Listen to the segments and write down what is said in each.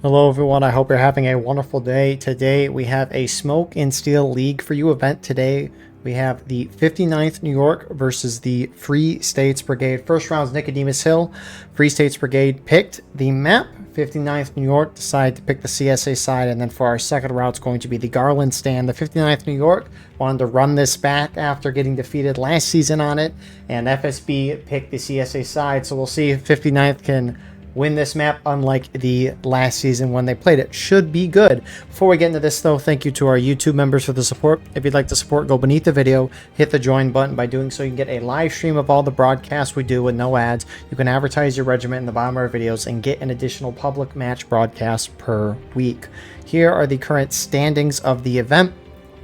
Hello everyone, I hope you're having a wonderful day. Today we have a Smoke and Steel League for You event today. We have the 59th New York versus the Free States Brigade. First round's Nicodemus Hill. Free States Brigade picked the map. 59th New York decided to pick the CSA side, and then for our second round it's going to be the Garland stand. The 59th New York wanted to run this back after getting defeated last season on it, and FSB picked the CSA side, so we'll see if 59th can win this map, unlike the last season when they played it. Should be good. Before we get into this though, thank you to our YouTube members for the support. If you'd like to support, go beneath the video, hit the join button. By doing so, you can get a live stream of all the broadcasts we do with no ads. You can advertise your regiment in the bottom of our videos and get an additional public match broadcast per week. Here are the current standings of the event.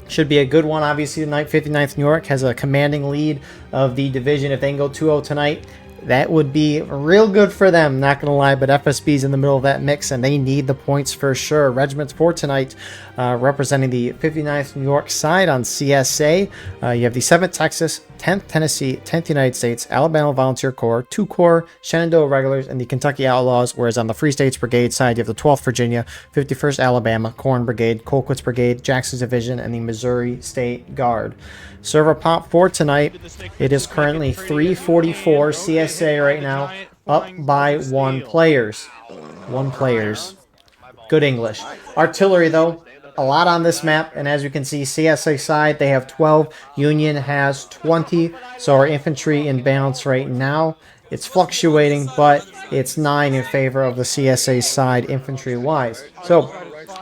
Should be a good one. Obviously tonight, 59th New York has a commanding lead of the division. If they can go 2-0 tonight, that would be real good for them, not going to lie, but FSB's in the middle of that mix, and they need the points for sure. Regiments for tonight, representing the 59th New York side on CSA. You have the 7th Texas, 10th Tennessee, 10th United States, Alabama Volunteer Corps, 2 Corps, Shenandoah Regulars, and the Kentucky Outlaws, whereas on the Free States Brigade side, you have the 12th Virginia, 51st Alabama, Corn Brigade, Colquitt's Brigade, Jackson's Division, and the Missouri State Guard. Server pop for tonight, it is currently 344 CSA right now, up by 1 players. 1 players. Good English. Artillery though, a lot on this map, and as you can see, CSA side, they have 12, Union has 20, so our infantry in balance right now. It's fluctuating, but it's 9 in favor of the CSA side infantry-wise. So,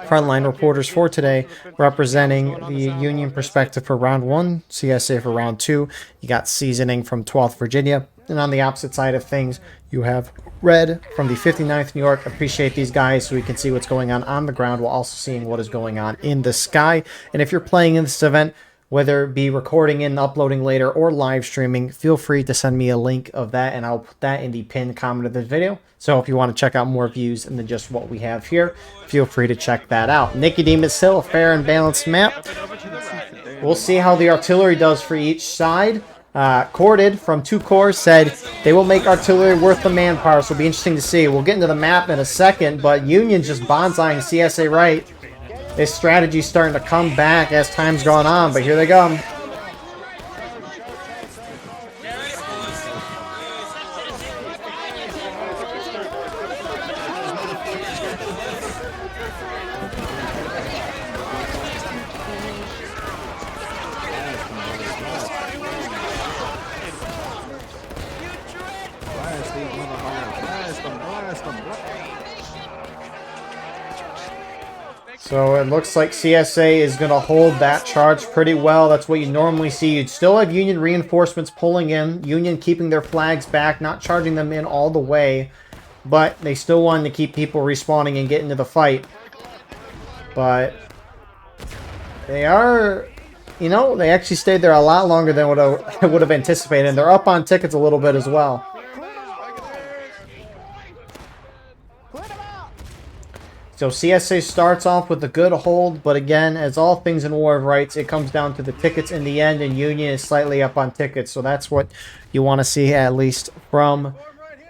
frontline reporters for today, representing the Union perspective for round 1, CSA for round 2. You got seasoning from 12th Virginia, and on the opposite side of things, you have Red from the 59th New York. Appreciate these guys so we can see what's going on the ground while also seeing what is going on in the sky. And if you're playing in this event, whether it be recording and uploading later or live streaming, feel free to send me a link of that, and I'll put that in the pinned comment of this video. So if you want to check out more views than just what we have here, feel free to check that out. Nicodemus Hill, a fair and balanced map. We'll see how the artillery does for each side. Corded from 2 Corps said they will make artillery worth the manpower, so it'll be interesting to see. We'll get into the map in a second, but Union just bonsaiing CSA right. This strategy's starting to come back as time's gone on, but here they go. So it looks like CSA is going to hold that charge pretty well. That's what you normally see. You'd still have Union reinforcements pulling in. Union keeping their flags back, not charging them in all the way. But they still wanted to keep people respawning and get into the fight. But they are, you know, they actually stayed there a lot longer than what I would have anticipated. And they're up on tickets a little bit as well. So CSA starts off with a good hold, but again, as all things in War of Rights, it comes down to the tickets in the end, and Union is slightly up on tickets. So that's what you want to see, at least from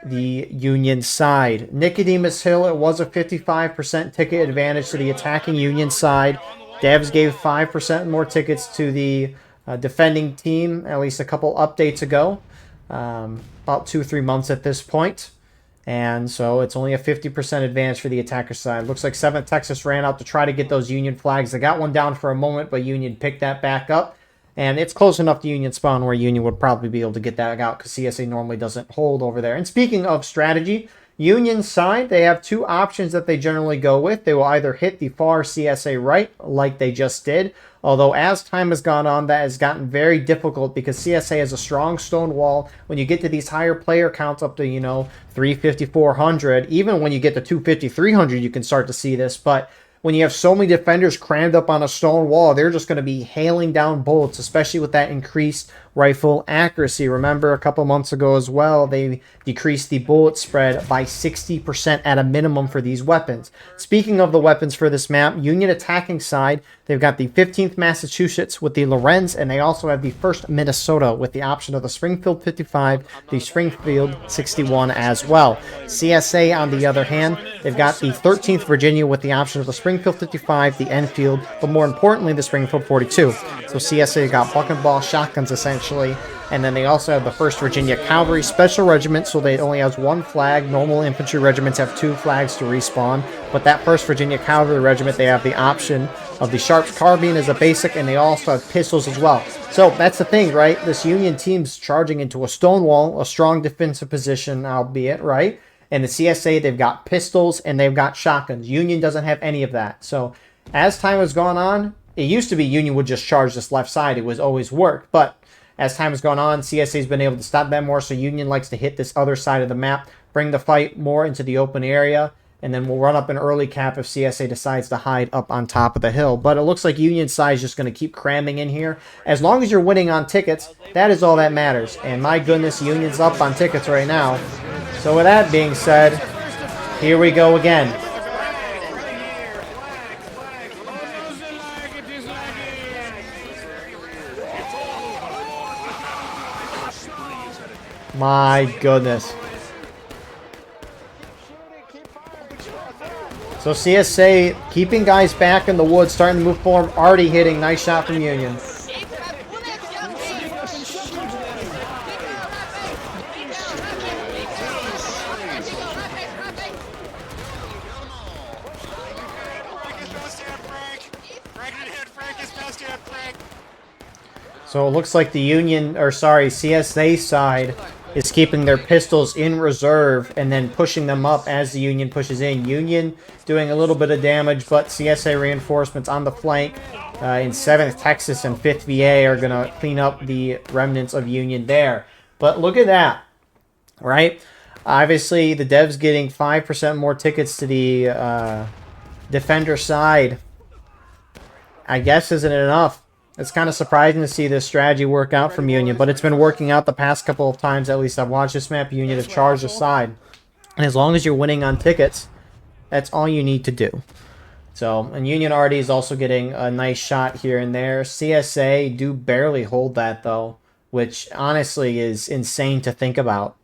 the Union side. Nicodemus Hill, it was a 55% ticket advantage to the attacking Union side. Devs gave 5% more tickets to the defending team, at least a couple updates ago. About 2-3 months at this point. And so it's only a 50% advantage for the attacker side. Looks like 7th Texas ran out to try to get those Union flags. They got one down for a moment, but Union picked that back up. And it's close enough to Union spawn where Union would probably be able to get that out because CSA normally doesn't hold over there. And speaking of strategy, Union side, they have 2 options that they generally go with. They will either hit the far CSA right, like they just did. Although as time has gone on, that has gotten very difficult because CSA has a strong stone wall. When you get to these higher player counts up to, you know, 350, 400, even when you get to 250, 300, you can start to see this. But when you have so many defenders crammed up on a stone wall, they're just going to be hailing down bullets, especially with that increased rifle accuracy. Remember a couple months ago as well, they decreased the bullet spread by 60% at a minimum for these weapons. Speaking of the weapons for this map, Union attacking side, they've got the 15th Massachusetts with the Lorenz, and they also have the 1st Minnesota with the option of the Springfield 55, the Springfield 61 as well. CSA, on the other hand, they've got the 13th Virginia with the option of the Springfield 55, the Enfield, but more importantly, the Springfield 42. So CSA got buck and ball shotguns essentially, and then they also have the 1st Virginia Cavalry Special Regiment, so they only has 1 flag. Normal infantry regiments have 2 flags to respawn, but that 1st Virginia Cavalry Regiment, they have the option of the Sharps Carbine as a basic, and they also have pistols as well. So that's the thing, right? This Union team's charging into a stone wall, a strong defensive position, albeit, right? And the CSA, they've got pistols and they've got shotguns. Union doesn't have any of that. So as time has gone on, it used to be Union would just charge this left side. It was always worked. But as time has gone on, CSA's been able to stop that more. So Union likes to hit this other side of the map, bring the fight more into the open area, and then we'll run up an early cap if CSA decides to hide up on top of the hill. But it looks like Union's side is just going to keep cramming in here. As long as you're winning on tickets, that is all that matters. And my goodness, Union's up on tickets right now. So with that being said, here we go again. My goodness. So CSA keeping guys back in the woods, starting to move forward, already hitting. Nice shot from Union. So it looks like the Union, or sorry, CSA side is keeping their pistols in reserve and then pushing them up as the Union pushes in. Union doing a little bit of damage, but CSA reinforcements on the flank in 7th Texas and 5th VA are going to clean up the remnants of Union there. But look at that, right? Obviously, the Devs getting 5% more tickets to the defender side. I guess isn't enough. It's kind of surprising to see this strategy work out from Union, but it's been working out the past couple of times, at least I've watched this map. Union have charged the side. And as long as you're winning on tickets, that's all you need to do. So, and Union already is also getting a nice shot here and there. CSA do barely hold that, though, which honestly is insane to think about.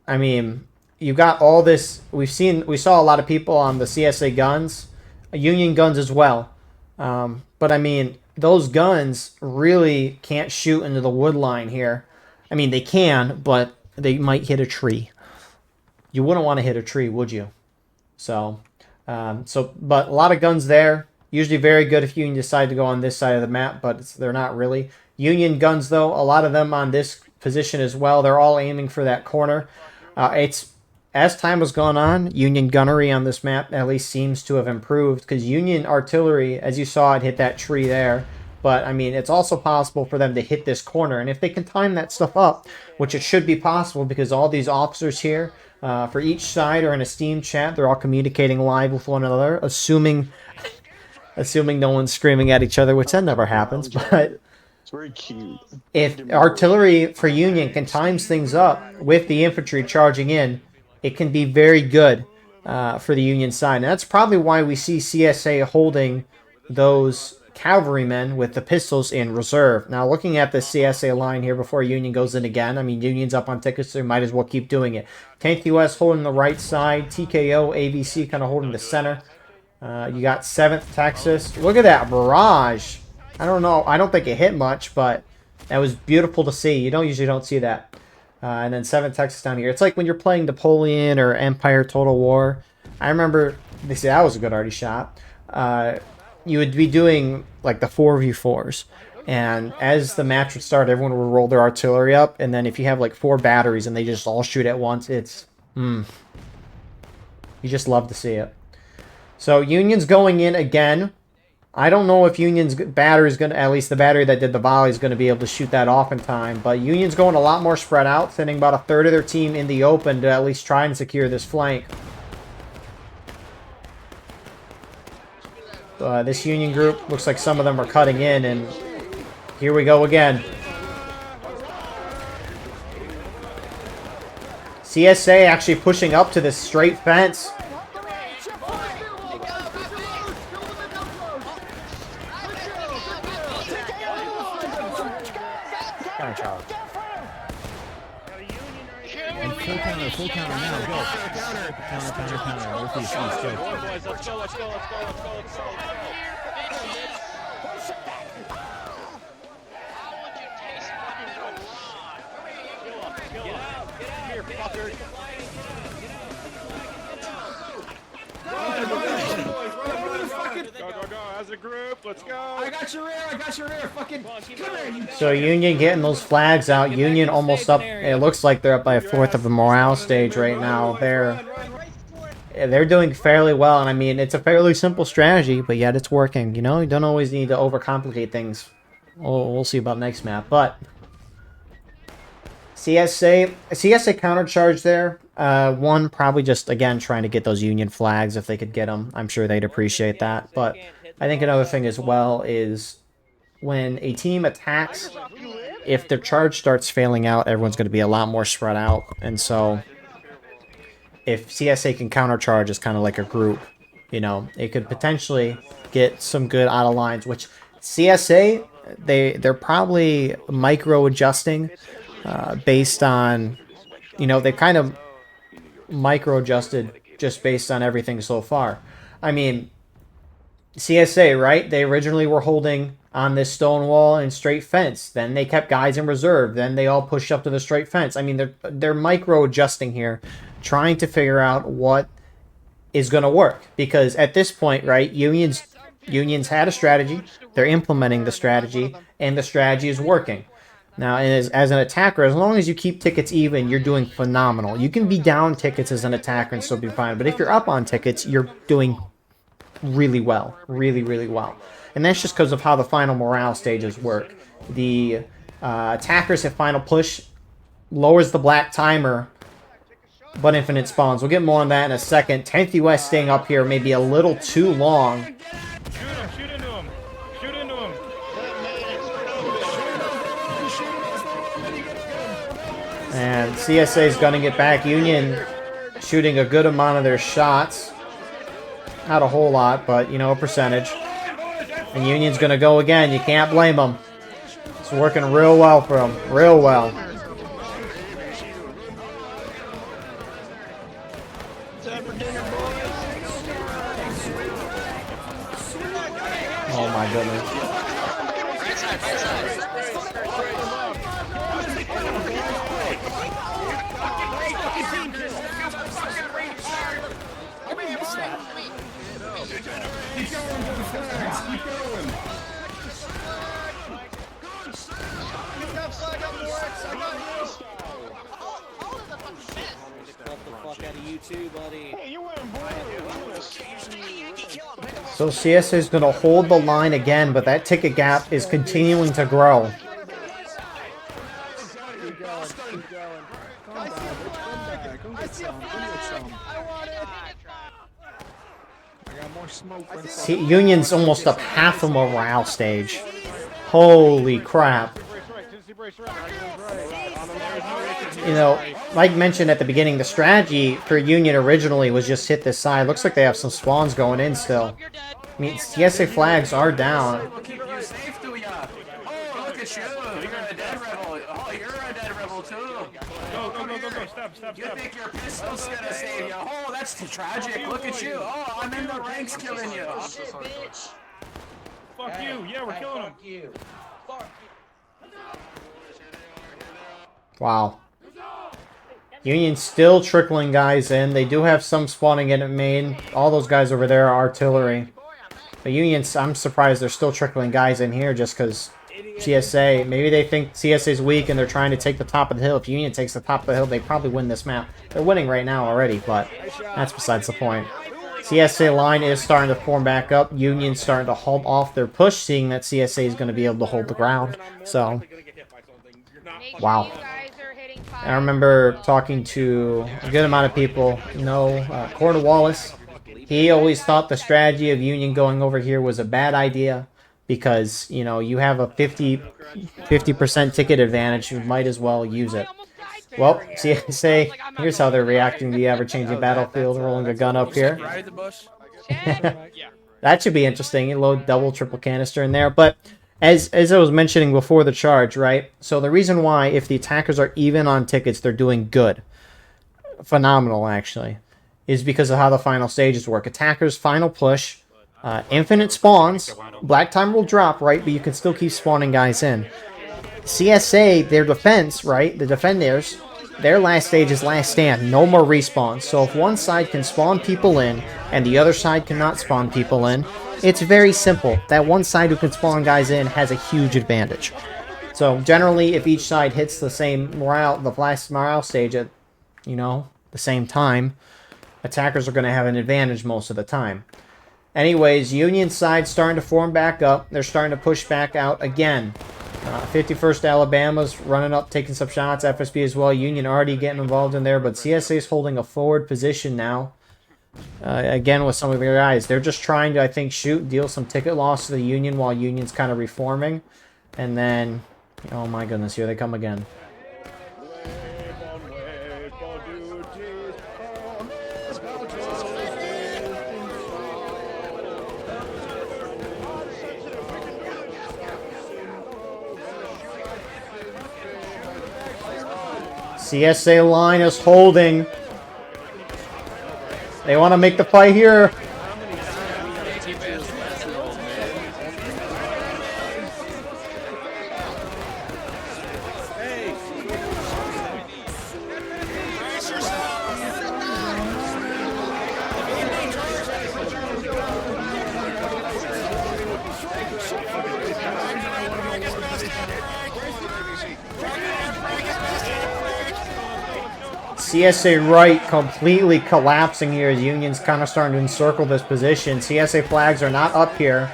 I mean, you got all this. We saw a lot of people on the CSA guns, Union guns as well. But I mean, those guns really can't shoot into the wood line here. I mean, they can, but they might hit a tree. You wouldn't want to hit a tree, would you? So, but a lot of guns there. Usually very good if you decide to go on this side of the map, but they're not really. Union guns, though, a lot of them on this position as well. They're all aiming for that corner. As time has gone on, Union gunnery on this map at least seems to have improved, because Union artillery, as you saw, it hit that tree there. But, I mean, it's also possible for them to hit this corner. And if they can time that stuff up, which it should be possible because all these officers here for each side are in a Steam chat. They're all communicating live with one another, assuming no one's screaming at each other, which that never happens. But it's very cute. If artillery for Union can time things up with the infantry charging in, it can be very good for the Union side. And that's probably why we see CSA holding those cavalrymen with the pistols in reserve. Now, looking at the CSA line here before Union goes in again, I mean, Union's up on tickets, so you might as well keep doing it. 10th US holding the right side, TKO, ABC kind of holding the center. You got 7th Texas. Look at that barrage. I don't know. I don't think it hit much, but that was beautiful to see. You usually don't see that. And then 7th Texas down here. It's like when you're playing Napoleon or Empire Total War. I remember, they say that was a good arty shot. You would be doing like the 4v4s. And as the match would start, everyone would roll their artillery up. And then if you have like 4 batteries and they just all shoot at once, it's... You just love to see it. So Union's going in again. I don't know if Union's battery is going to, at least the battery that did the volley is going to be able to shoot that off in time. But Union's going a lot more spread out, sending about a third of their team in the open to at least try and secure this flank. This Union group, looks like some of them are cutting in, and here we go again. CSA actually pushing up to this straight fence. Full counter now, go. Counter. Northeast, east, go. Let's go. Get out here, fucker. Go. As a group, let's go. I got your rear. Fucking come here. So Union getting those flags out. Union almost up. It looks like they're up by a fourth of the morale stage right now. They're doing fairly well, and I mean, it's a fairly simple strategy, but yet it's working. You know, you don't always need to overcomplicate things. We'll see about next map, but CSA countercharge there. One, probably just, again, trying to get those Union flags if they could get them. I'm sure they'd appreciate that. But I think another thing as well is when a team attacks, if their charge starts failing out, everyone's going to be a lot more spread out. And so if CSA can countercharge as kind of like a group, you know, it could potentially get some good out of lines, which CSA, they're probably micro-adjusting based on, you know, they kind of micro-adjusted just based on everything so far. I mean, CSA, right? They originally were holding on this stone wall and straight fence. Then they kept guys in reserve. Then they all pushed up to the straight fence. I mean, they're micro-adjusting here, trying to figure out what is going to work. Because at this point, right, Unions had a strategy. They're implementing the strategy, and the strategy is working. Now, as an attacker, as long as you keep tickets even, you're doing phenomenal. You can be down tickets as an attacker and still be fine. But if you're up on tickets, you're doing really well. Really, really well. And that's just because of how the final morale stages work. The attackers at final push lowers the black timer, but infinite spawns. We'll get more on that in a second. 10th US staying up here maybe a little too long. Shoot into him. And CSA is gunning it back. Union shooting a good amount of their shots. Not a whole lot, but, you know, a percentage. And Union's going to go again. You can't blame them. It's working real well for them. Real well. Oh, my goodness. So CSA is going to hold the line again, but that ticket gap is continuing to grow. See, Union's almost up half a morale stage. Holy crap. You know, like mentioned at the beginning, the strategy for Union originally was just hit this side. Looks like they have some spawns going in still. I mean, CSA flags are down. You think your pistol's gonna save you? Oh, that's tragic. Look at you. Oh, I'm in the ranks killing you. Fuck you. Yeah, we're killing him. Wow. Union still trickling guys in. They do have some spawning in at main. All those guys over there are artillery. But Union, I'm surprised they're still trickling guys in here just because CSA, maybe they think CSA's weak and they're trying to take the top of the hill. If Union takes the top of the hill, they probably win this map. They're winning right now already, but that's besides the point. CSA line is starting to form back up. Union's starting to halt off their push, seeing that CSA is going to be able to hold the ground. So, wow. I remember talking to a good amount of people. You know, Cornwallis, he always thought the strategy of Union going over here was a bad idea because, you know, you have a 50% ticket advantage. You might as well use it. Well, CSA, here's how they're reacting to the ever-changing battlefield, rolling a gun up here. Right at the bush. That should be interesting. You load double, triple canister in there. But as I was mentioning before the charge, right? So the reason why, if the attackers are even on tickets, they're doing good. Phenomenal, actually. Is because of how the final stages work. Attackers, final push, infinite spawns. Black time will drop, right? But you can still keep spawning guys in. CSA, their defense, right? The defenders, their last stage is last stand. No more respawns. So if one side can spawn people in and the other side cannot spawn people in, it's very simple. That one side who can spawn guys in has a huge advantage. So generally, if each side hits the same morale, the last morale stage at, you know, the same time, attackers are going to have an advantage most of the time. Anyways, Union side starting to form back up. They're starting to push back out again. 51st Alabama's running up, taking some shots. FSB as well. Union already getting involved in there, but CSA is holding a forward position now. Again, with some of their guys. They're just trying to, I think, shoot, deal some ticket loss to the Union while Union's kind of reforming. And then, oh my goodness, here they come again. CSA line is holding. They want to make the fight here. CSA right completely collapsing here as Union's kind of starting to encircle this position. CSA flags are not up here.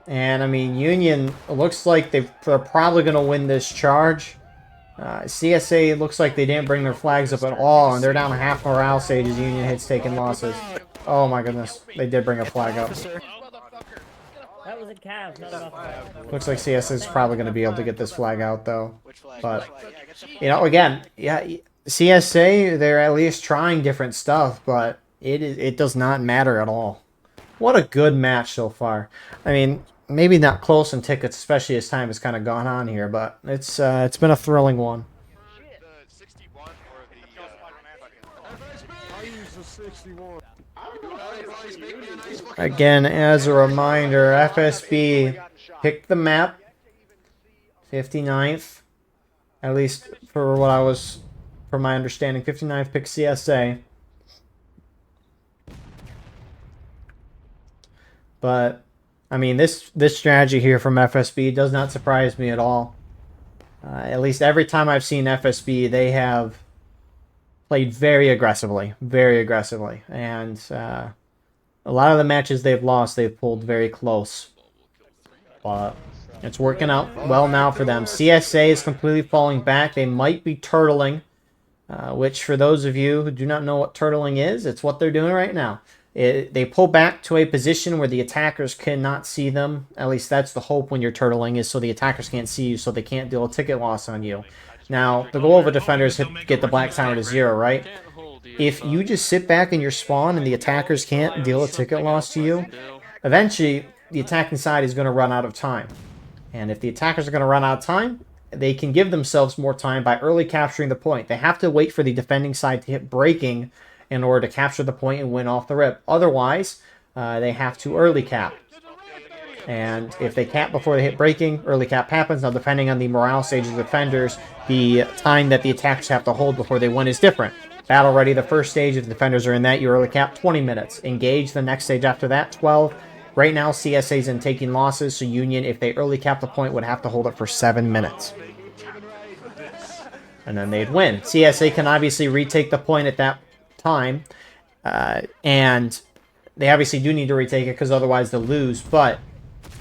And, I mean, Union looks like they're probably going to win this charge. CSA looks like they didn't bring their flags up at all, and they're down a half morale stage as Union hits taking losses. Oh, my goodness. They did bring a flag up. That was a calf, not a flag. Looks like CS is probably going to be able to get this flag out, though. But, you know, again, yeah, CSA, they're at least trying different stuff, but it does not matter at all. What a good match so far. I mean, maybe not close in tickets, especially as time has kind of gone on here, but it's been a thrilling one. Again, as a reminder, FSB picked the map, 59th, at least for what I was, from my understanding, 59th picked CSA. But, I mean, this strategy here from FSB does not surprise me at all. At least every time I've seen FSB, they have played very aggressively, and a lot of the matches they've lost, they've pulled very close. But it's working out well now for them. CSA is completely falling back. They might be turtling, which for those of you who do not know what turtling is, it's what they're doing right now. They pull back to a position where the attackers cannot see them. At least that's the hope when you're turtling, is so the attackers can't see you, so they can't deal a ticket loss on you. Now, the goal of a defender is to get the black timer to 0, right? If you just sit back in your spawn and the attackers can't deal a ticket loss to you, eventually the attacking side is going to run out of time. And if the attackers are going to run out of time, they can give themselves more time by early capturing the point. They have to wait for the defending side to hit breaking in order to capture the point and win off the rip. Otherwise, they have to early cap. And if they cap before they hit breaking, early cap happens. Now, depending on the morale stage of the defenders, the time that the attackers have to hold before they win is different. Battle ready, the first stage, if the defenders are in that, you early cap 20 minutes. Engage, the next stage after that, 12. Right now, CSA's in taking losses, so Union, if they early cap the point, would have to hold it for 7 minutes. And then they'd win. CSA can obviously retake the point at that time, and they obviously do need to retake it because otherwise they'll lose. But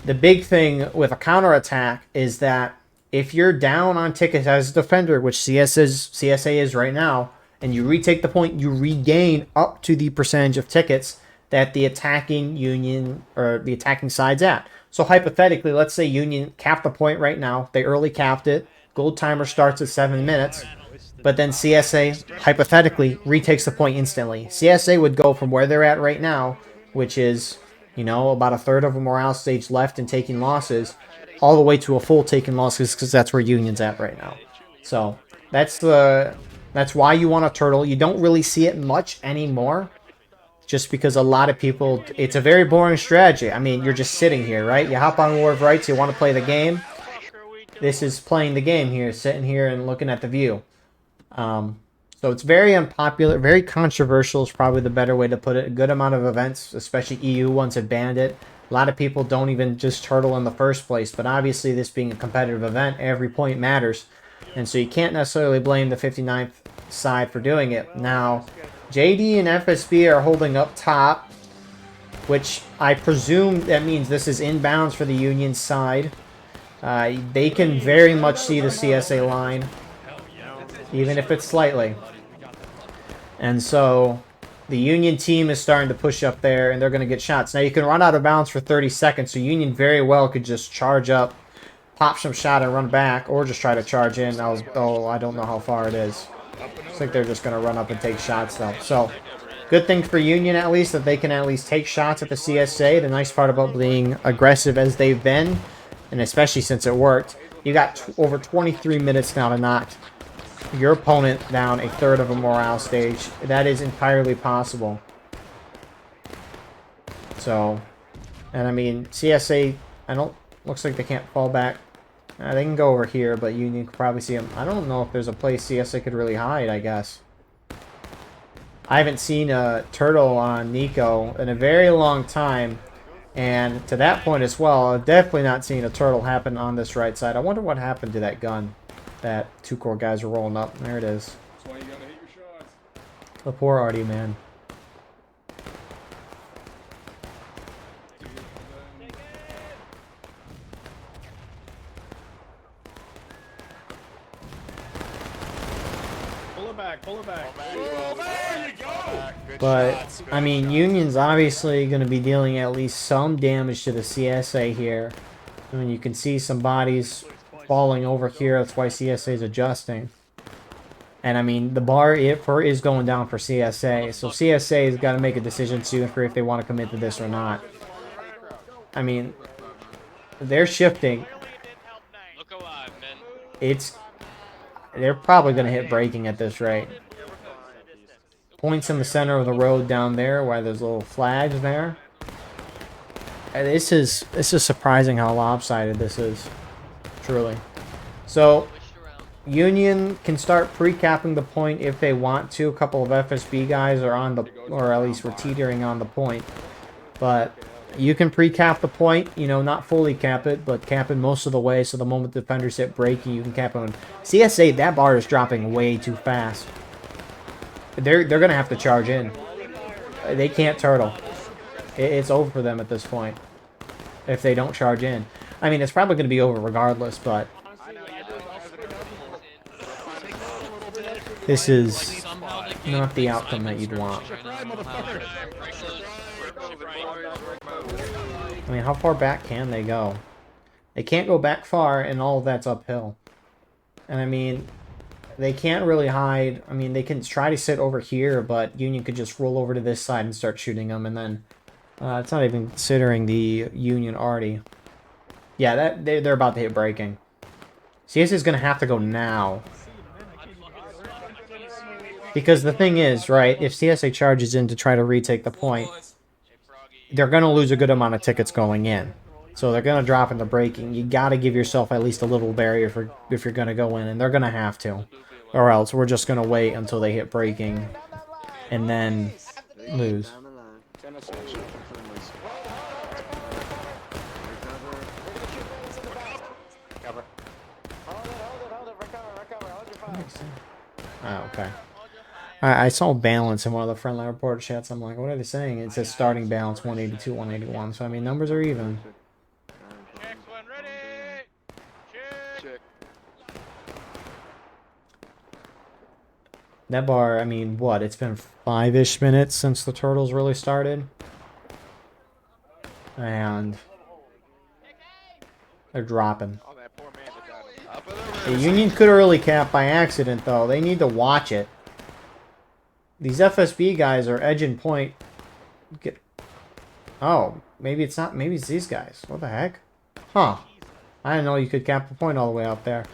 the big thing with a counterattack is that if you're down on tickets as a defender, which CSA is right now, and you retake the point, you regain up to the percentage of tickets that the attacking Union or the attacking side's at. So hypothetically, let's say Union capped the point right now. They early capped it. Gold timer starts at 7 minutes. But then CSA, hypothetically, retakes the point instantly. CSA would go from where they're at right now, which is, you know, about a third of a morale stage left and taking losses, all the way to a full taking losses, because that's where Union's at right now. So that's why you want a turtle. You don't really see it much anymore, just because a lot of people, it's a very boring strategy. I mean, you're just sitting here, right? You hop on War of Rights, you want to play the game. This is playing the game here, sitting here and looking at the view. So it's very unpopular, very controversial is probably the better way to put it. A good amount of events, especially EU ones, have banned it. A lot of people don't even just turtle in the first place, but obviously this being a competitive event, every point matters. And so you can't necessarily blame the 59th side for doing it. Now, JD and FSB are holding up top, which I presume that means this is inbounds for the Union side. They can very much see the CSA line, even if it's slightly. And so the Union team is starting to push up there, and they're going to get shots. Now, you can run out of bounds for 30 seconds, so Union very well could just charge up, pop some shot, and run back, or just try to charge in. Oh, I don't know how far it is. Looks like they're just going to run up and take shots, though. So, good thing for Union, at least, that they can at least take shots at the CSA. The nice part about being aggressive as they've been, and especially since it worked, you got over 23 minutes now to knock your opponent down a third of a morale stage. That is entirely possible. So, and I mean, CSA, looks like they can't fall back. They can go over here, but Union could probably see them. I don't know if there's a place CSA could really hide, I guess. I haven't seen a turtle on Nico in a very long time. And to that point as well, I've definitely not seen a turtle happen on this right side. I wonder what happened to that gun that two core guys are rolling up. There it is. That's why you gotta hit your shots. The poor Artie, man. Pull it back, pull it back. There you go! But, I mean, Union's obviously going to be dealing at least some damage to the CSA here. I mean, you can see some bodies falling over here. That's why CSA is adjusting. And, I mean, the bar is going down for CSA. So CSA has got to make a decision soon for if they want to commit to this or not. I mean, they're shifting. Look alive, man. They're probably going to hit breaking at this rate. Points in the center of the road down there, where there's little flags there. And this is surprising how lopsided this is, truly. So Union can start pre-capping the point if they want to. A couple of FSB guys are on the, or at least we're teetering on the point. But you can pre-cap the point, you know, not fully cap it, but cap it most of the way. So the moment defenders hit breaking, you can cap it. CSA, that bar is dropping way too fast. They're going to have to charge in. They can't turtle. It's over for them at this point if they don't charge in. I mean, it's probably going to be over regardless, but this is not the outcome that you'd want. I mean, how far back can they go? They can't go back far, and all of that's uphill. And I mean, they can't really hide. I mean, they can try to sit over here, but Union could just roll over to this side and start shooting them, and then it's not even considering the Union arty. Yeah, they're about to hit breaking. CS is going to have to go now. Because the thing is, right, if CSA charges in to try to retake the point, they're going to lose a good amount of tickets going in. So they're going to drop into breaking. You got to give yourself at least a little barrier for if you're going to go in, and they're going to have to. Or else we're just going to wait until they hit breaking and then lose. Oh, okay. I saw balance in one of the friendly report chats. I'm like, what are they saying? It says starting balance 182, 181. So, I mean, numbers are even. Next one, ready? Check. That bar, I mean, what? It's been 5-ish minutes since the turtles really started. And they're dropping. Oh, that poor man that got him. Up in the The ribs. Union could early cap by accident, though. They need to watch it. These FSB guys are edging point. Oh, maybe it's not. Maybe it's these guys. What the heck? Huh. I didn't know you could cap a point all the way up there.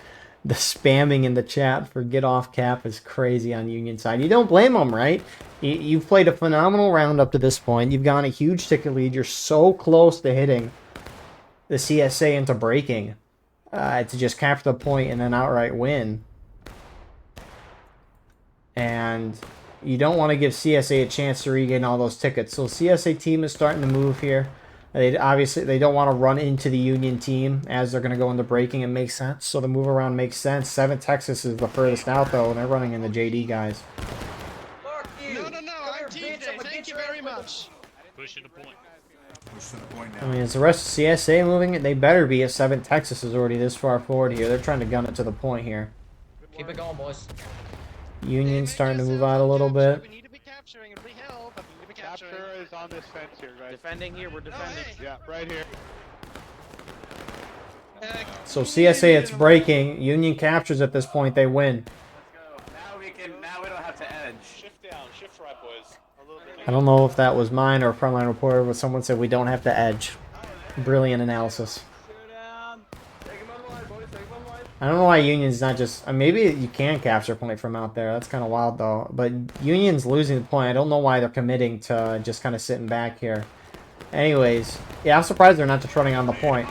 The spamming in the chat for get off cap is crazy on Union side. You don't blame them, right? You've played a phenomenal round up to this point. You've gotten a huge ticket lead. You're so close to hitting the CSA into breaking to just capture the point and then outright win. And you don't want to give CSA a chance to regain all those tickets. So CSA team is starting to move here. They don't want to run into the Union team as they're going to go into breaking. It makes sense. So the move around makes sense. 7 Texas is the furthest out, though, and they're running in the JD guys. No, I'm team day. Thank you very much. Pushing the point. I mean, is the rest of CSA moving it? They better be if 7 Texas is already this far forward here. They're trying to gun it to the point here. Keep it going, boys. Union's starting to move out a little bit. We need to be capturing. It'll be hell, but we need to be capturing. Capture is on this fence here, guys. Defending here, we're defending. Yeah, right here. So CSA, it's breaking. Union captures at this point. They win. Now we don't have to edge. Shift down, shift right, boys. A little bit. I don't know if that was mine or a frontline reporter, but someone said we don't have to edge. Brilliant analysis. I don't know why Union's not just... maybe you can capture a point from out there. That's kind of wild, though. But Union's losing the point. I don't know why they're committing to just kind of sitting back here. Anyways, yeah, I'm surprised they're not just running on the point.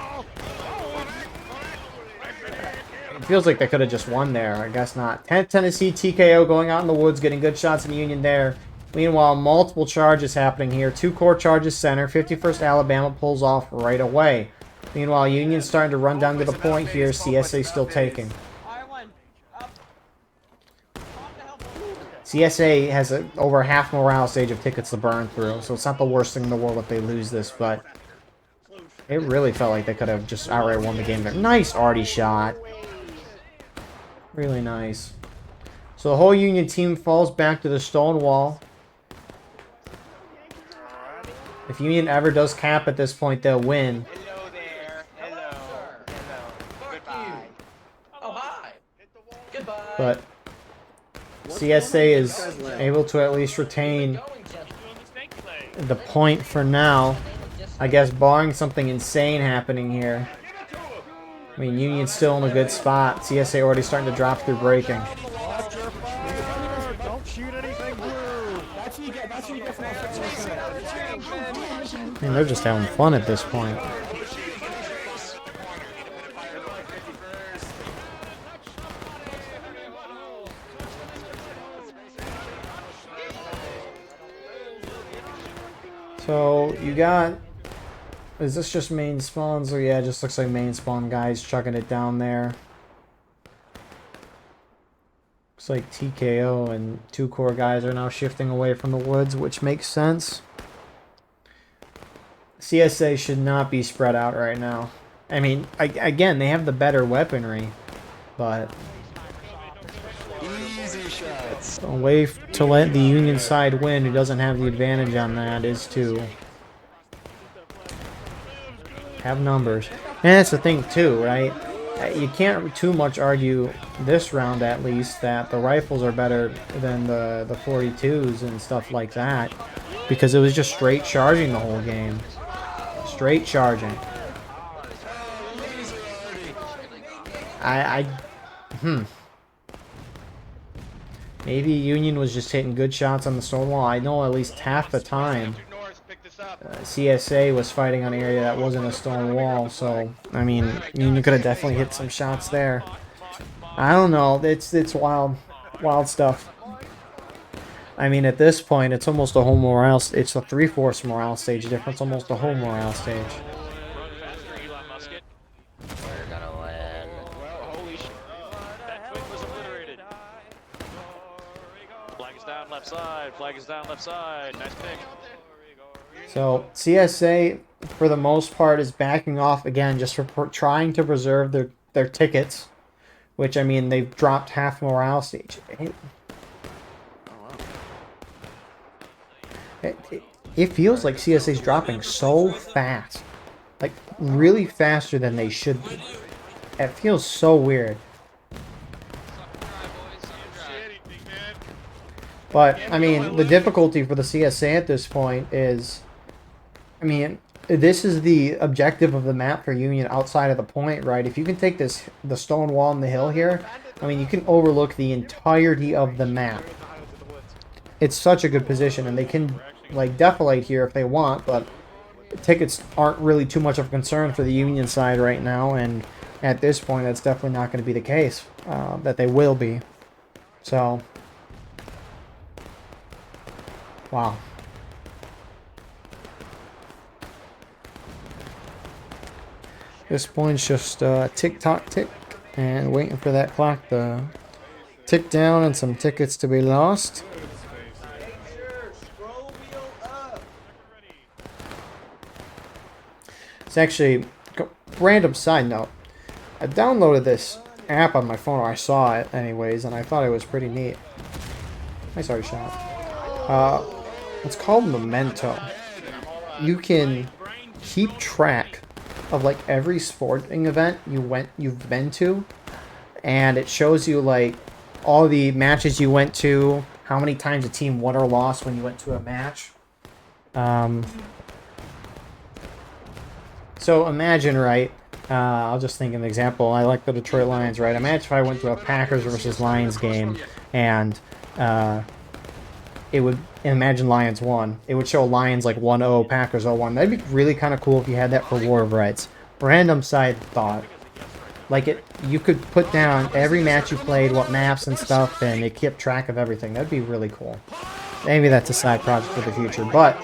It feels like they could have just won there. I guess not. 10th Tennessee TKO going out in the woods, getting good shots in Union there. Meanwhile, multiple charges happening here. 2 core charges center. 51st Alabama pulls off right away. Meanwhile, Union's starting to run down to the point here. CSA still taking. CSA has over half morale stage of tickets to burn through, so it's not the worst thing in the world if they lose this, but it really felt like they could have just outright won the game there. Nice arty shot. Really nice. So the whole Union team falls back to the stone wall. If Union ever does cap at this point, they'll win. Hello there. Hello. Goodbye. Oh, hi. Goodbye. But CSA is able to at least retain the point for now. I guess barring something insane happening here. I mean, Union's still in a good spot. CSA already starting to drop through breaking. Don't shoot anything blue. That's what you get from I mean, they're just having fun at this point. So, you got... is this just main spawns? Or yeah, it just looks like main spawn guys chucking it down there. Looks like TKO and 2 core guys are now shifting away from the woods, which makes sense. CSA should not be spread out right now. I mean, again, they have the better weaponry, but easy shots. a way to let the Union side win, who doesn't have the advantage on that, is to have numbers. And that's the thing too, right? You can't too much argue this round, at least, that the rifles are better than the 42s and stuff like that, because it was just straight charging the whole game. Straight charging. Maybe Union was just hitting good shots on the stone wall. I know at least half the time CSA was fighting on an area that wasn't a stone wall, so I mean, Union could have definitely hit some shots there. I don't know. It's wild stuff. I mean, at this point, it's almost a whole morale. It's a 3/4 morale stage difference, almost a whole morale stage. We're gonna win. Well, holy shit. That twig was obliterated. Flag is down left side. Flag is down left side. Nice pick. So CSA, for the most part, is backing off again, just for trying to preserve their tickets, which, I mean, they've dropped half morale it feels like CSA's dropping so fast. Like, really faster than they should be. It feels so weird. But, I mean, the difficulty for the CSA at this point is, I mean, this is the objective of the map for Union outside of the point, right? If you can take the stone wall and the hill here, I mean, you can overlook the entirety of the map. It's such a good position, and they can, like, defilate here if they want, but tickets aren't really too much of a concern for the Union side right now, and at this point, that's definitely not going to be the case, that they will be. So, wow. This point's just tick-tock tick, and waiting for that clock to tick down and some tickets to be lost. It's actually, random side note, I downloaded this app on my phone, or I saw it anyways, and I thought it was pretty neat. Nice already shot. It's called Memento. You can keep track of like every sporting event you've been to, and it shows you like all the matches you went to, how many times a team won or lost when you went to a match. So imagine, right, I'll just think of an example. I like the Detroit Lions, right? Imagine if I went to a Packers versus Lions game, and it would, imagine Lions won. It would show Lions like 1-0, Packers 0-1. That'd be really kind of cool if you had that for War of Rights. Random side thought. Like, you could put down every match you played, what maps and stuff, and it kept track of everything. That'd be really cool. Maybe that's a side project for the future. But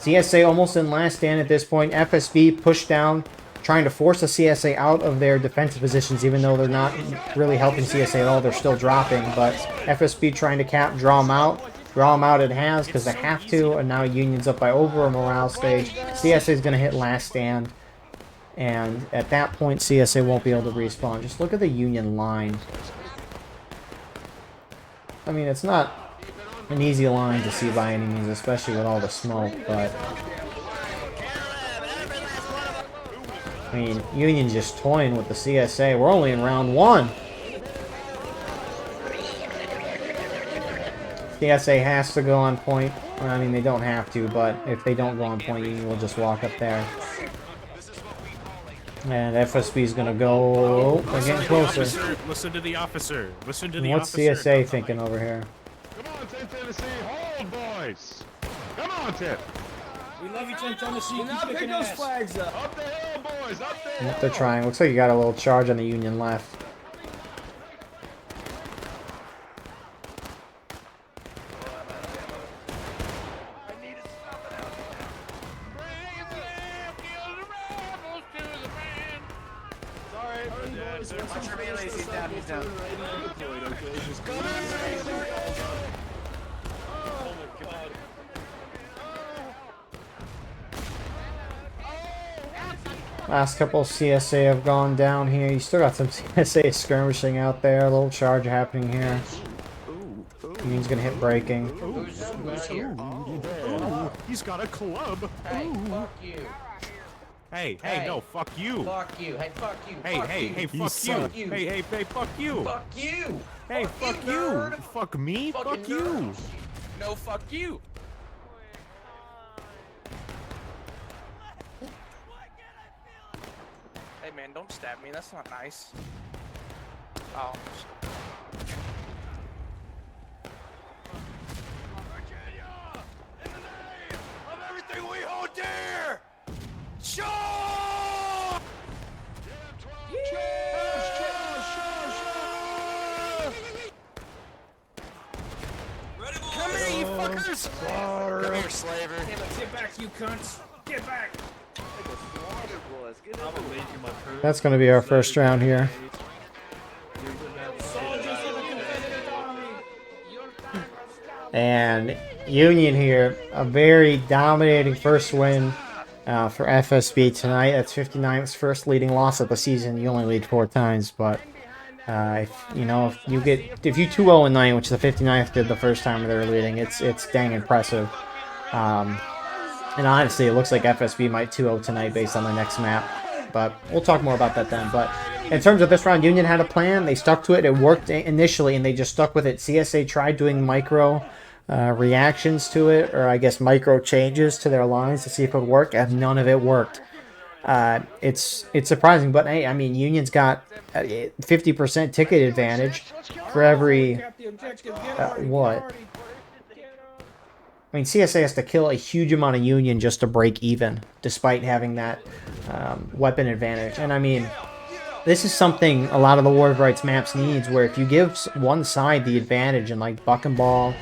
CSA almost in last stand at this point. FSB pushed down, trying to force the CSA out of their defensive positions, even though they're not really helping CSA at all. They're still dropping, but FSB trying to draw them out. Draw them out it has, because they have to, and now Union's up by over a morale stage. CSA is going to hit last stand, and at that point, CSA won't be able to respawn. Just look at the Union line. I mean, it's not an easy line to see by any means, especially with all the smoke, but I mean, Union's just toying with the CSA. We're only in round 1. CSA has to go on point. Well, I mean, they don't have to, but if they don't go on point, Union will just walk up there. And FSB is going to go. They're getting closer. Listen to the officer. Listen to the What's officer. CSA thinking over here? Come on, Tennessee, hold, boys. Come on, Tiff. We love you, Tennessee. Keep kicking those flags up. Up the hill, boys. Up the hill. What they're trying. Looks like you got a little charge on the Union left. Watch your melees, he's down, he's down. Last couple of CSA have gone down here. You still got some CSA skirmishing out there. A little charge happening here. Union's gonna hit braking. Who's here? He's got a club. Hey, fuck you. Hey, Hey. no, fuck you. Fuck you. Hey, fuck you. Hey, fuck hey, you. hey, fuck Fuck you. you. Hey, fuck you. Fuck you. Hey, fuck you. nerd. Fuck me. Fucking Fuck you. nerd. No, fuck you. Hey man, don't stab me. That's not nice. Oh. Everything we hold dear. Show! Come here, you fuckers! Come here, slaver. Hey, let's get back, you cunts! Get back! That's gonna be our first round here. And Union here, a very dominating first win for FSB tonight. That's 59's first leading loss of the season. You only lead 4 times, but if you 2-0-9, which the 59th did the first time they were leading, it's dang impressive. And honestly, it looks like FSB might 2-0 tonight based on the next map. But we'll talk more about that then. But in terms of this round, Union had a plan. They stuck to it. It worked initially, and they just stuck with it. CSA tried doing micro reactions to it, or I guess micro changes to their lines to see if it would work, and none of it worked. It's surprising, but hey, I mean, Union's got 50% ticket advantage for every what? I mean, CSA has to kill a huge amount of Union just to break even, despite having that weapon advantage. And I mean, this is something a lot of the War of Rights maps needs, where if you give one side the advantage in like Buck and Ball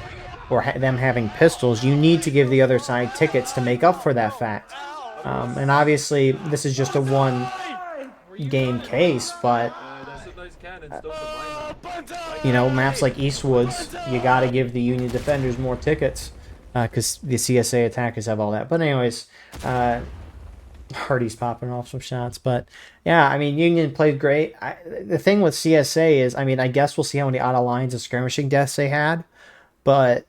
or them having pistols, you need to give the other side tickets to make up for that fact. And obviously, this is just a one-game case, but you know, maps like Eastwoods, you got to give the Union defenders more tickets. Because the CSA attackers have all that. But anyways, Hardy's popping off some shots. But yeah, I mean, Union played great. The thing with CSA is, I mean, I guess we'll see how many out of lines and skirmishing deaths they had. But,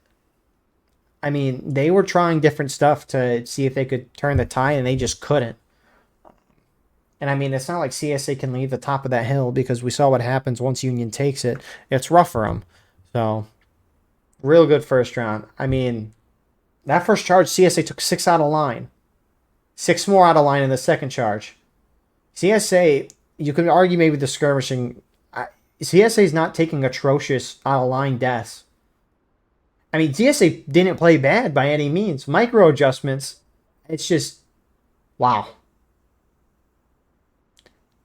I mean, they were trying different stuff to see if they could turn the tide, and they just couldn't. And I mean, it's not like CSA can leave the top of that hill, because we saw what happens once Union takes it. It's rough for them. So, real good first round. I mean, that first charge, CSA took 6 out of line. 6 more out of line in the second charge. CSA, you could argue maybe the skirmishing. CSA is not taking atrocious out of line deaths. I mean, CSA didn't play bad by any means. Micro adjustments, it's just, wow.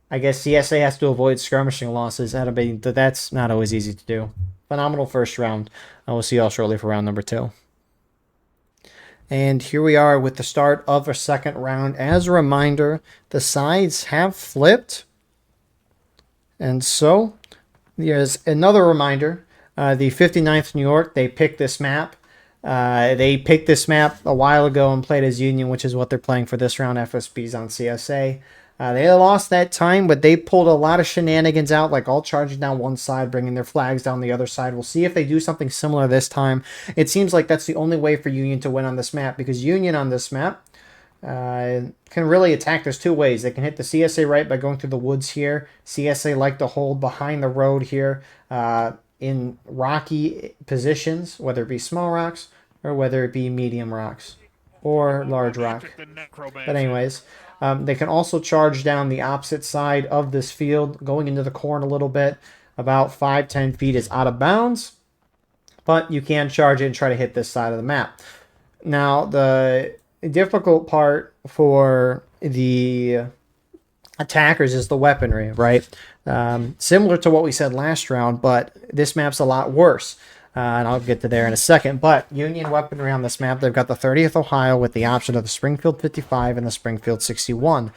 I guess CSA has to avoid skirmishing losses. That's not always easy to do. Phenomenal first round. I will see y'all shortly for round number 2. And here we are with the start of our second round. As a reminder, the sides have flipped. And so, there's another reminder. The 59th New York, they picked this map. They picked this map a while ago and played as Union, which is what they're playing for this round. FSB's on CSA. They lost that time, but they pulled a lot of shenanigans out, like all charging down one side, bringing their flags down the other side. We'll see if they do something similar this time. It seems like that's the only way for Union to win on this map, because Union on this map can really attack. There's 2 ways. They can hit the CSA right by going through the woods here. CSA like to hold behind the road here in rocky positions, whether it be small rocks or whether it be medium rocks or large rock. But anyways, they can also charge down the opposite side of this field, going into the corn a little bit. About 5-10 feet is out of bounds, but you can charge it and try to hit this side of the map. Now, the difficult part for the attackers is the weaponry, right? Similar to what we said last round, but this map's a lot worse. And I'll get to there in a second. But Union weaponry on this map, they've got the 30th Ohio with the option of the Springfield 55 and the Springfield 61.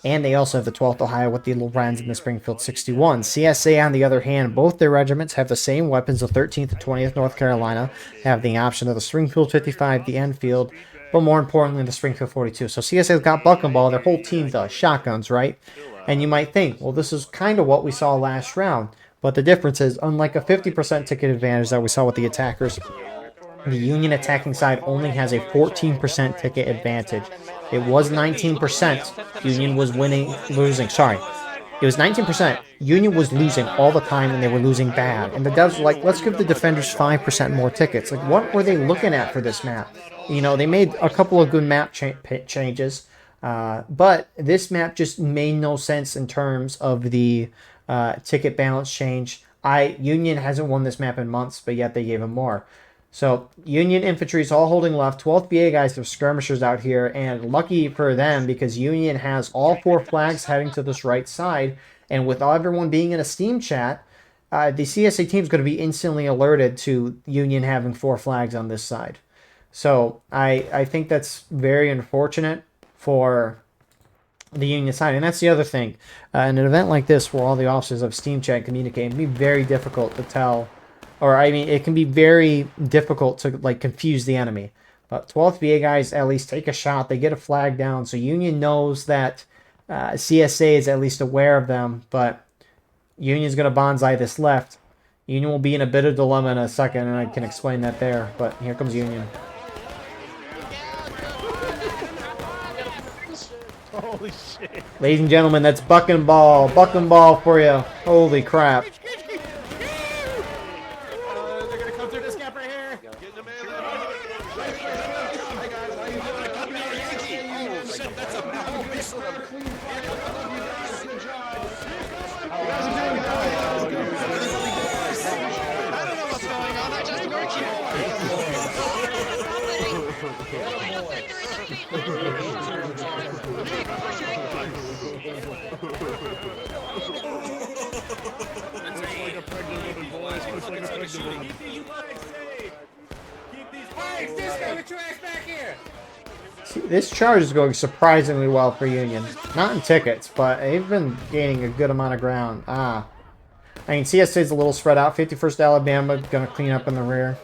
And they also have the 12th Ohio with the Lorenz and the Springfield 61. CSA, on the other hand, both their regiments have the same weapons. The 13th and 20th North Carolina have the option of the Springfield 55, the Enfield, but more importantly, the Springfield 42. So CSA's got Buck and Ball. Their whole team does. Shotguns, right? And you might think, well, this is kind of what we saw last round. But the difference is, unlike a 50% ticket advantage that we saw with the attackers, the Union attacking side only has a 14% ticket advantage. It was 19%. Union was losing. Sorry. It was 19%. Union was losing all the time, and they were losing bad. And the devs were like, let's give the defenders 5% more tickets. Like, what were they looking at for this map? You know, they made a couple of good map changes. But this map just made no sense in terms of the ticket balance change. Union hasn't won this map in months, but yet they gave him more. So Union infantry is all holding left. 12th BA guys have skirmishers out here, and lucky for them, because Union has all 4 flags heading to this right side, and with everyone being in a Steam chat, the CSA team is going to be instantly alerted to Union having 4 flags on this side. So I think that's very unfortunate for the Union side. And that's the other thing. In an event like this, where all the officers of Steam Chat communicate, it can be very difficult to tell, or I mean, it can be very difficult to like confuse the enemy. But 12th BA guys at least take a shot. They get a flag down, so Union knows that CSA is at least aware of them. But Union's going to bonsai this left. Union will be in a bit of dilemma in a second, and I can explain that there. But here comes Union. Holy shit. Ladies and gentlemen, that's bucking ball. Bucking ball for you. Holy crap. They're gonna come through this gap right here. Get the man I don't know what's going on. I just work Like a pregnant woman, boys. Push like a pregnant woman. Keep these legs safe. Keep these legs. This guy, get your ass back here. See, this charge is going surprisingly well for Union. Not in tickets, but they've been gaining a good amount of ground. I mean, CSA's a little spread out. 51st Alabama going to clean up in the rear.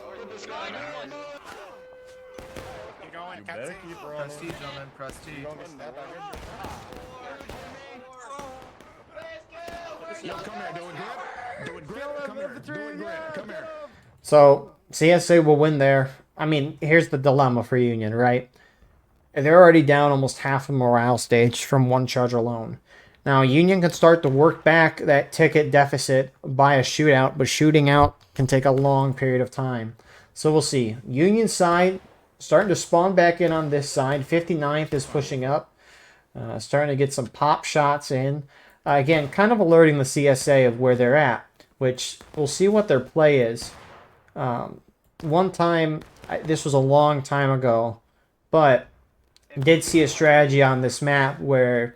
Keep going. Better keep running. Prestige, gentlemen. Prestige. Yo, come here. Do it grip. Do it grip. Come here. Do it grip. Come here. So, CSA will win there. I mean, here's the dilemma for Union, right? They're already down almost half the morale stage from one charge alone. Now, Union can start to work back that ticket deficit by a shootout, but shooting out can take a long period of time. So we'll see. Union side starting to spawn back in on this side. 59th is pushing up. Starting to get some pop shots in. Again, kind of alerting the CSA of where they're at, which we'll see what their play is. One time, this was a long time ago, but did see a strategy on this map where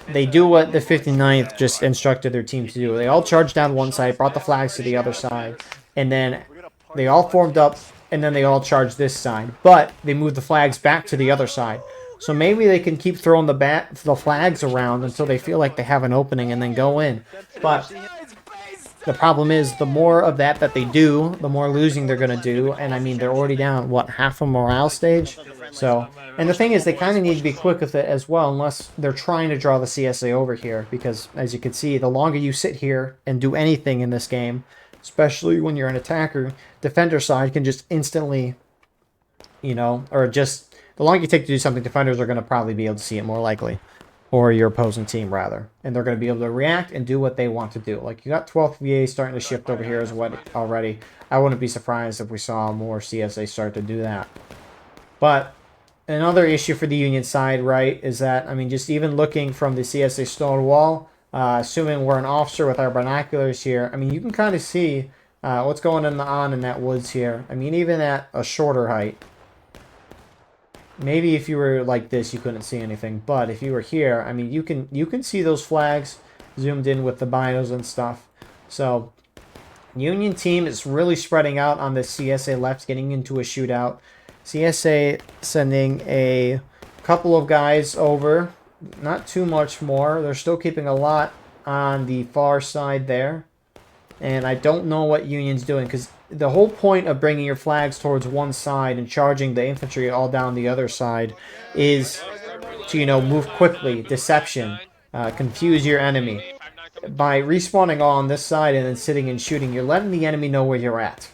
they do what the 59th just instructed their team to do. They all charged down one side, brought the flags to the other side, and then they all formed up, and then they all charged this side. But they moved the flags back to the other side. So maybe they can keep throwing the flags around until they feel like they have an opening and then go in. But the problem is, the more of that they do, the more losing they're going to do. And I mean, they're already down, what, half a morale stage? So, and the thing is, they kind of need to be quick with it as well, unless they're trying to draw the CSA over here. Because, as you can see, the longer you sit here and do anything in this game, especially when you're an attacker, defender side can just instantly, you know, or just, the longer you take to do something, defenders are going to probably be able to see it more likely. Or your opposing team, rather. And they're going to be able to react and do what they want to do. Like, you got 12th VA starting to shift over here as well already. I wouldn't be surprised if we saw more CSA start to do that. But another issue for the Union side, right, is that, I mean, just even looking from the CSA stone wall, assuming we're an officer with our binoculars here, I mean, you can kind of see what's going on in that woods here. I mean, even at a shorter height. Maybe if you were like this, you couldn't see anything. But if you were here, I mean, you can see those flags zoomed in with the binos and stuff. So, Union team is really spreading out on the CSA left, getting into a shootout. CSA sending a couple of guys over. Not too much more. They're still keeping a lot on the far side there. And I don't know what Union's doing, because the whole point of bringing your flags towards one side and charging the infantry all down the other side is to, you know, move quickly, deception, confuse your enemy. By respawning all on this side and then sitting and shooting, you're letting the enemy know where you're at.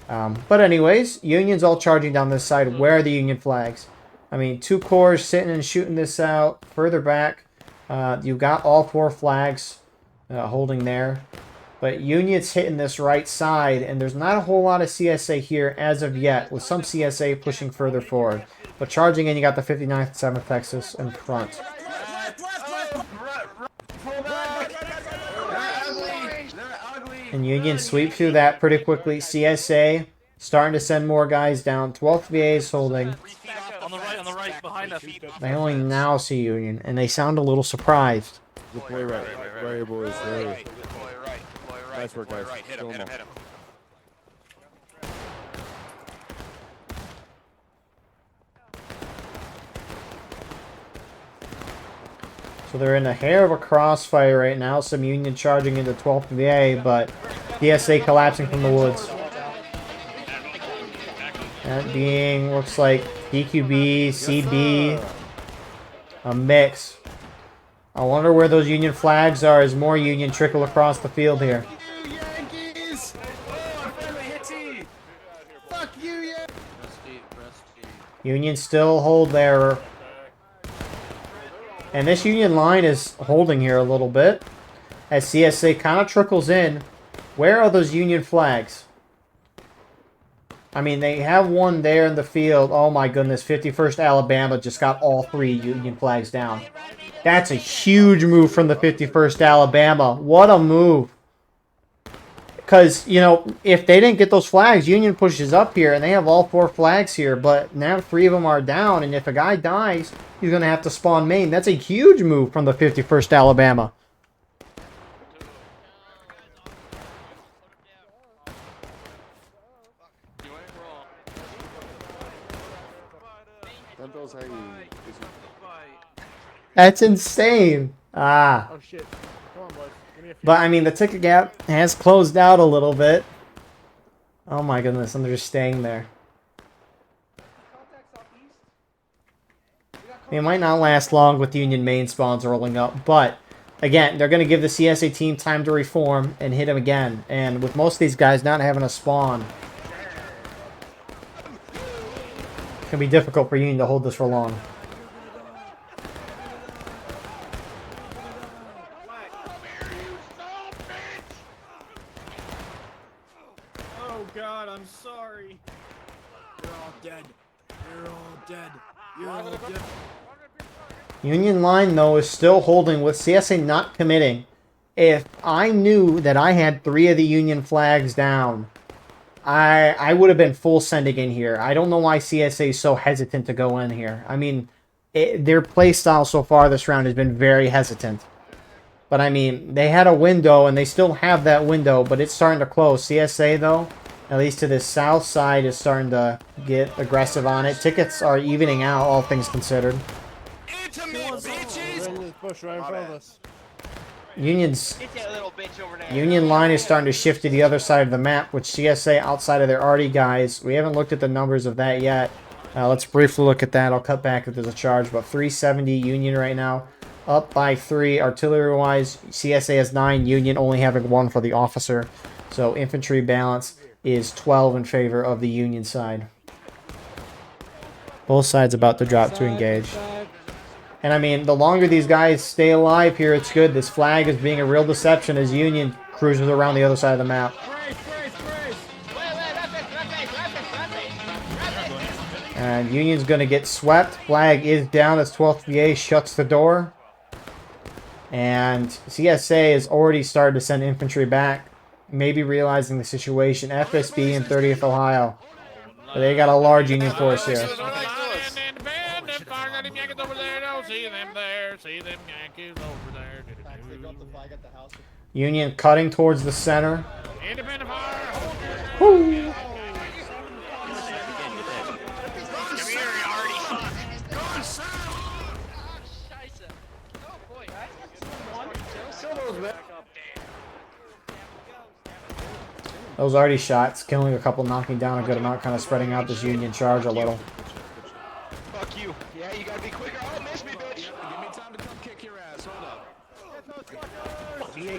But anyways, Union's all charging down this side. Where are the Union flags? I mean, 2 corps sitting and shooting this out. Further back, you got all 4 flags holding there. But Union's hitting this right side, and there's not a whole lot of CSA here as of yet, with some CSA pushing further forward. But charging in, you got the 59th, 7th Texas in front. And Union sweep through that pretty quickly. CSA starting to send more guys down. 12th VA is holding. On the right, behind us. They only now see Union, and they sound a little surprised. Good play right. Right, boys. Right. Nice work, guys. Hit him. So they're in a hair of a crossfire right now. Some Union charging into 12th VA, but DSA collapsing from the woods. That being, looks like DQB, CB, a mix. I wonder where those Union flags are as more Union trickle across the field here. Yankees! Oh, friendly hitty! Fuck you, yeah! Union still hold their And this Union line is holding here a little bit as CSA kind of trickles in. Where are those Union flags? I mean, they have one there in the field. Oh my goodness, 51st Alabama just got all 3 Union flags down. That's a huge move from the 51st Alabama. What a move. Because, you know, if they didn't get those flags, Union pushes up here, and they have all 4 flags here, but now 3 of them are down, and if a guy dies, he's going to have to spawn main. That's a huge move from the 51st Alabama. That's insane. Ah. Oh shit. Come on, boys. Give me a few. But, I mean, the ticket gap has closed out a little bit. Oh my goodness, and they're just staying there. It might not last long with Union main spawns rolling up, but again, they're going to give the CSA team time to reform and hit them again. And with most of these guys not having a spawn, it's going to be difficult for Union to hold this for long. Oh god, I'm sorry. You're all dead. You're all dead. You're all dead. Union line, though, is still holding with CSA not committing. If I knew that I had 3 of the Union flags down, I would have been full sending in here. I don't know why CSA is so hesitant to go in here. I mean, their play style so far this round has been very hesitant. But, I mean, they had a window, and they still have that window, but it's starting to close. CSA, though, at least to the south side, is starting to get aggressive on it. Tickets are evening out, all things considered. Push right in front of us. Union line is starting to shift to the other side of the map, with CSA outside of their arty guys. We haven't looked at the numbers of that yet. Let's briefly look at that. I'll cut back if there's a charge, but 370 Union right now. Up by 3 artillery-wise. CSA has 9, Union only having 1 for the officer. So infantry balance is 12 in favor of the Union side. Both sides about to drop to engage. And I mean, the longer these guys stay alive here, it's good. This flag is being a real deception as Union cruises around the other side of the map. And Union's going to get swept. Flag is down as 12th VA shuts the door. And CSA has already started to send infantry back, maybe realizing the situation. FSB in 30th Ohio. But they got a large Union force here. Union cutting towards the center. Woo. Those arty shots, killing a couple, knocking down a good amount, kind of spreading out this Union charge a little. Fuck you. Yeah, you gotta be quicker. Oh, miss me, bitch. Give me time to come kick your ass. Hold up. Get him!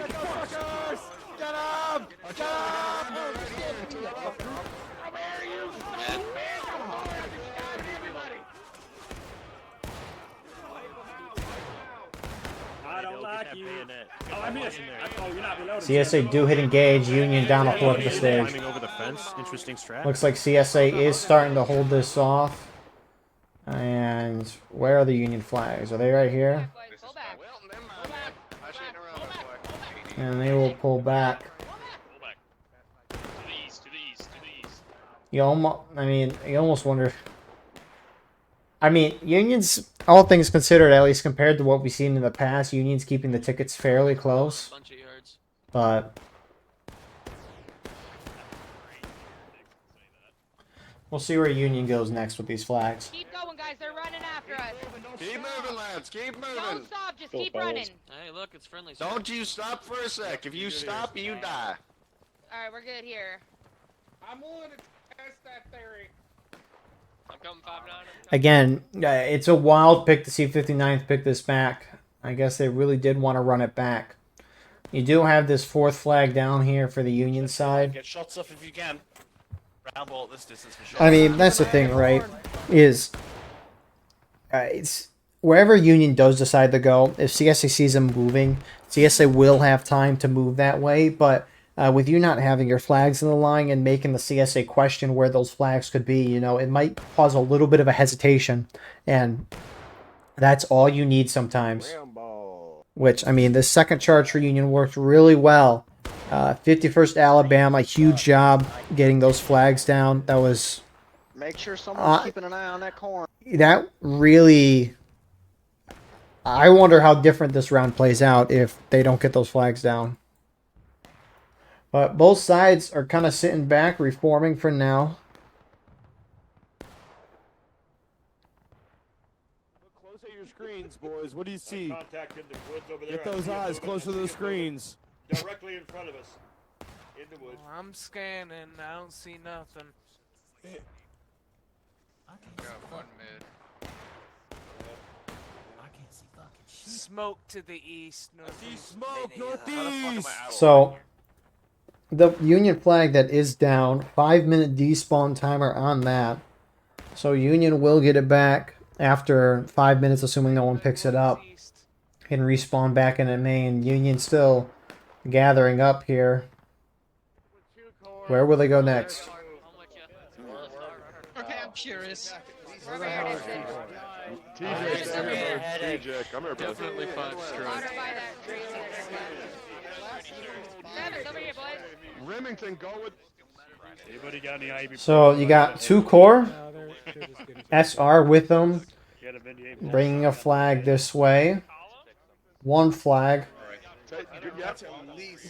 Get him! Come here, you son! I don't like you. Oh, I missed. Oh, you're not reloading. CSA do hit engage. Union down a 4th of the stage. Climbing over the fence. Interesting strat. Looks like CSA is starting to hold this off. And where are the Union flags? Are they right here? And they will pull back. You almost wonder. I mean, Union's, all things considered, at least compared to what we've seen in the past, Union's keeping the tickets fairly close. But we'll see where Union goes next with these flags. Keep going, guys. They're running after us. Keep moving, lads. Keep moving. Don't stop. Just keep running. Hey, look, it's friendly. Don't you stop for a sec. If you stop, you die. All right, we're good here. I'm willing to test that theory. I'm coming 5-9. Again, it's a wild pick to see 59th pick this back. I guess they really did want to run it back. You do have this 4th flag down here for the Union side. Get shots off if you can. Round ball at this distance for sure. I mean, that's the thing, right? Is wherever Union does decide to go, if CSA sees them moving, CSA will have time to move that way. But with you not having your flags in the line and making the CSA question where those flags could be, you know, it might cause a little bit of a hesitation. And that's all you need sometimes. Which, I mean, this second charge for Union worked really well. 51st Alabama, huge job getting those flags down. That was... Make sure someone's keeping an eye on that corn. That really... I wonder how different this round plays out if they don't get those flags down. But both sides are kind of sitting back, reforming for now. Look close at your screens, boys. What do you see? Get those eyes closer to the screens. Directly in front of us. In the woods. I'm scanning. I don't see nothing. Got one mid. Smoke to the east. Smoke northeast. So, the Union flag that is down, 5-minute despawn timer on that. So Union will get it back after 5 minutes, assuming no one picks it up. And respawn back in the main. Union still gathering up here. Where will they go next? Okay, I'm curious. TJ, come here, bro. Definitely 5 strikes. Water by that tree. Seven, over here, boys. Remington, go with. Anybody got any IB? So you got 2 core, SR with them, bringing a flag this way. 1 flag.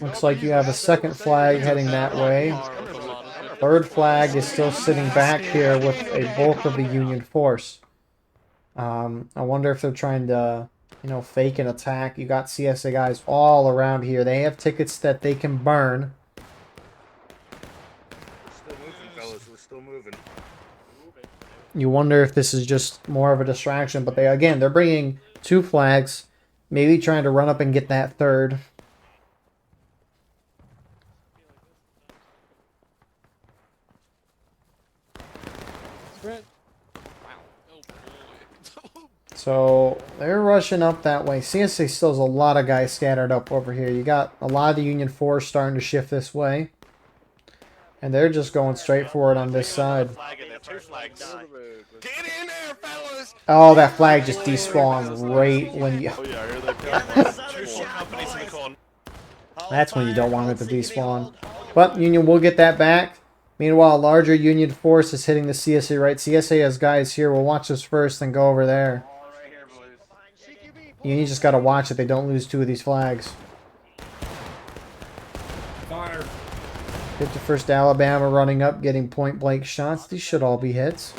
Looks like you have a second flag heading that way. 3rd flag is still sitting back here with a bulk of the Union force. I wonder if they're trying to, you know, fake an attack. You got CSA guys all around here. They have tickets that they can burn. Still moving, fellas. We're still moving. You wonder if this is just more of a distraction, but they're bringing 2 flags, maybe trying to run up and get that 3rd. So they're rushing up that way. CSA still has a lot of guys scattered up over here. You got a lot of the Union force starting to shift this way. And they're just going straight forward on this side. Oh, that flag just despawned right when you... That's when you don't want it to despawn. But Union will get that back. Meanwhile, a larger Union force is hitting the CSA right. CSA has guys here. We'll watch this first, then go over there. Union just got to watch that they don't lose 2 of these flags. Fire. 51st Alabama running up, getting point-blank shots. These should all be hits.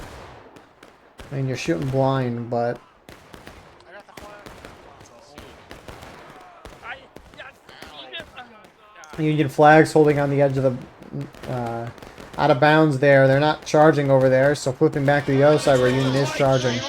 I mean, you're shooting blind, but... Union flags holding on the edge of the... out of bounds there. They're not charging over there, so flipping back to the other side where Union is charging.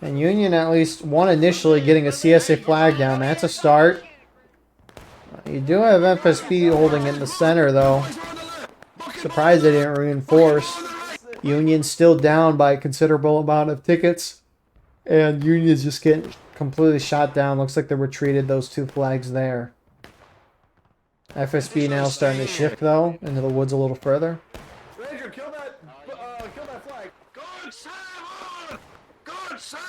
And Union at least won initially, getting a CSA flag down. That's a start. You do have FSB holding in the center, though. Surprised they didn't reinforce. Union's still down by a considerable amount of tickets. And Union's just getting completely shot down. Looks like they retreated those 2 flags there. FSB now starting to shift, though, into the woods a little further. Ranger, kill that flag. Good save! Good save!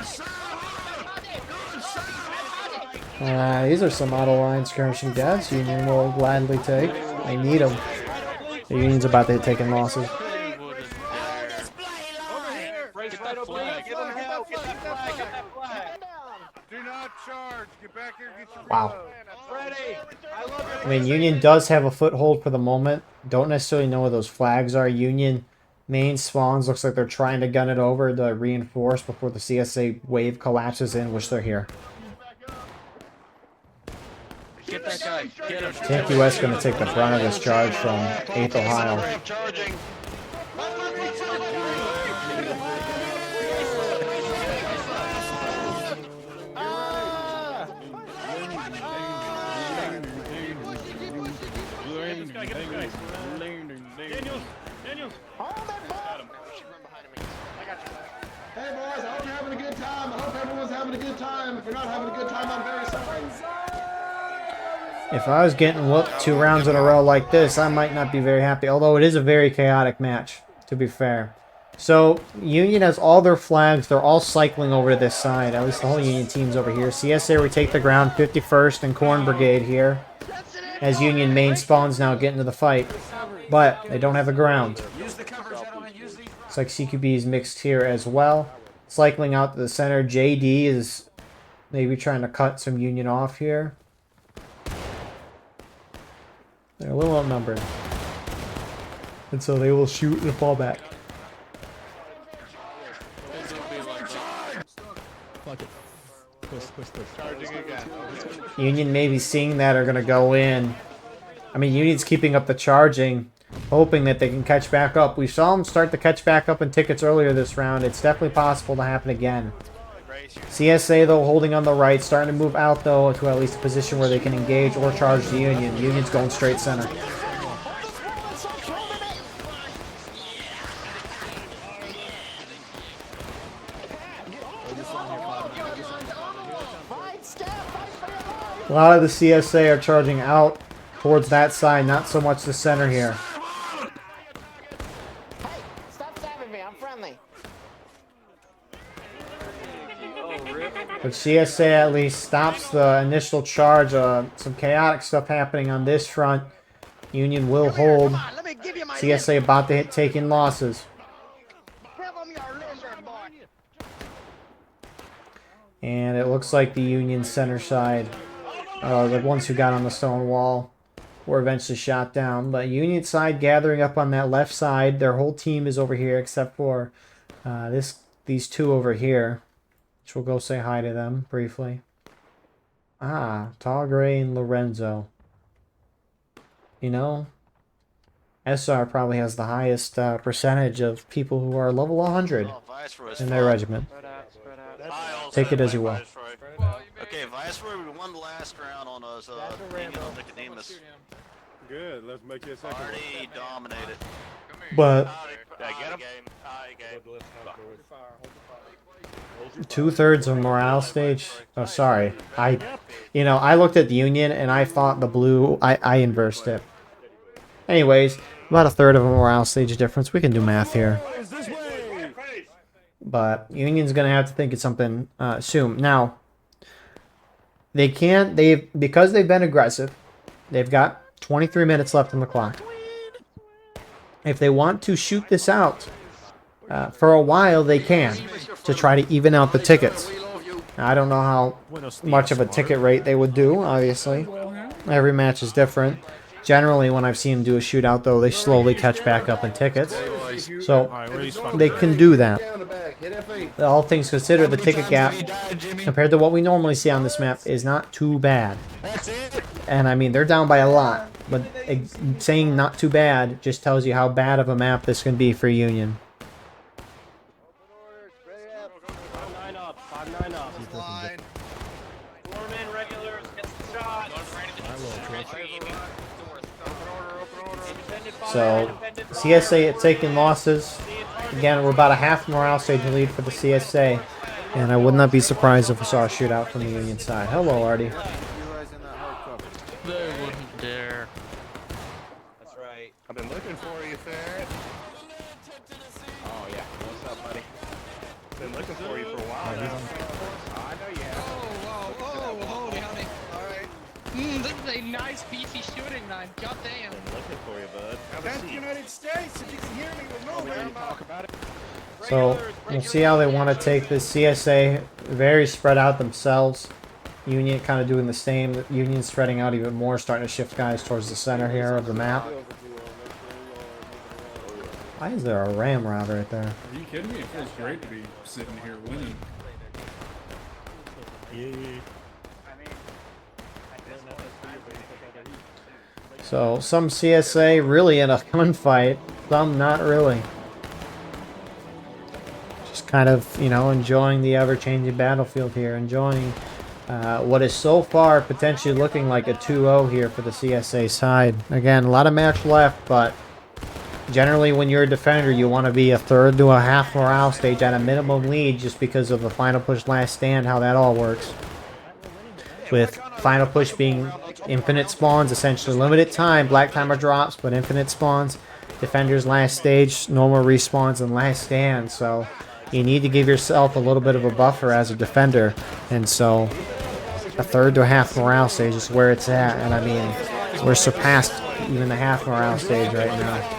Good save! These are some auto-line skirmishing deaths Union will gladly take. They need them. The Union's about to taking losses. Wow. I mean, Union does have a foothold for the moment. Don't necessarily know where those flags are. Union main spawns looks like they're trying to gun it over to reinforce before the CSA wave collapses in, which they're here. Get that guy. Get him. TNQS going to take the brunt of this charge from 8th Ohio. Charging. Hey boys, I hope you're having a good time. I hope everyone's having a good time. If you're not having a good time, I'm very sorry. If I was getting whooped 2 rounds in a row like this, I might not be very happy. Although it is a very chaotic match, to be fair. So, Union has all their flags. They're all cycling over to this side. At least the whole Union team's over here. CSA retake the ground, 51st and Corn Brigade here. As Union main spawns now get into the fight. But they don't have the ground. Looks like CQB is mixed here as well. Cycling out to the center. JD is maybe trying to cut some Union off here. They're a little outnumbered. And so they will shoot and fall back. Union maybe seeing that are going to go in. I mean, Union's keeping up the charging, hoping that they can catch back up. We saw them start to catch back up in tickets earlier this round. It's definitely possible to happen again. CSA, though, holding on the right, starting to move out, though, to at least a position where they can engage or charge the Union. Union's going straight center. A lot of the CSA are charging out towards that side, not so much the center here. Stop stabbing me, I'm friendly. But CSA at least stops the initial charge. Some chaotic stuff happening on this front. Union will hold. CSA about to hit taking losses. And it looks like the Union center side, the ones who got on the stone wall, were eventually shot down. But Union side gathering up on that left side. Their whole team is over here except for these 2 over here. Which we'll go say hi to them briefly. Ah, Tall Gray and Lorenzo. You know, SR probably has the highest percentage of people who are level 100 in their regiment. Take it as you will. Okay, Viceroy, we won the last round on us. Nicodemus. Good, let's make it a second. Already dominated. But Get him. 2/3 of morale stage. Oh, sorry. I looked at the Union and I thought the blue. I inversed it. Anyways, about 1/3 of a morale stage difference. We can do math here. But Union's gonna have to think of something soon. Now, they can't. Because they've been aggressive. They've got 23 minutes left on the clock. If they want to shoot this out for a while, they can, to try to even out the tickets. Now, I don't know how much of a ticket rate they would do, obviously. Every match is different. Generally, when I've seen them do a shootout, though, they slowly catch back up in tickets. So, they can do that. All things considered, the ticket gap, compared to what we normally see on this map, is not too bad. And, I mean, they're down by a lot. But saying not too bad just tells you how bad of a map this can be for Union. 5-9 up. 5-9 up. 4-man regulars gets the shot. So, CSA taking losses. Again, we're about a half morale stage lead for the CSA. And I would not be surprised if we saw a shootout from the Union side. Hello, Artie. They wouldn't dare. That's right. I've been looking for you, Ferret. Oh, yeah. What's up, buddy? Been looking for you for a while now. I know you have. Oh, holy howdy. Alright. This is a nice beefy shooting knife. God damn. Been looking for you, bud. That's the United States. If you can hear me, we're moving. Talk about it. So, we'll see how they want to take this. CSA very spread out themselves. Union kind of doing the same. Union spreading out even more, starting to shift guys towards the center here of the map. Why is there a ramrod right there? Are you kidding me? It feels great to be sitting here winning. Yeah. So some CSA really in a gunfight, some not really. Just kind of, you know, enjoying the ever-changing battlefield here, enjoying what is so far potentially looking like a 2-0 here for the CSA side. Again, a lot of match left, but generally when you're a defender, you want to be a third to a half morale stage at a minimum lead just because of the final push last stand, how that all works. With final push being infinite spawns, essentially limited time, black timer drops, but infinite spawns. Defenders last stage, normal respawns, and last stand. So you need to give yourself a little bit of a buffer as a defender. And so a third to a half morale stage is where it's at. And I mean, we're surpassed even the half morale stage right now.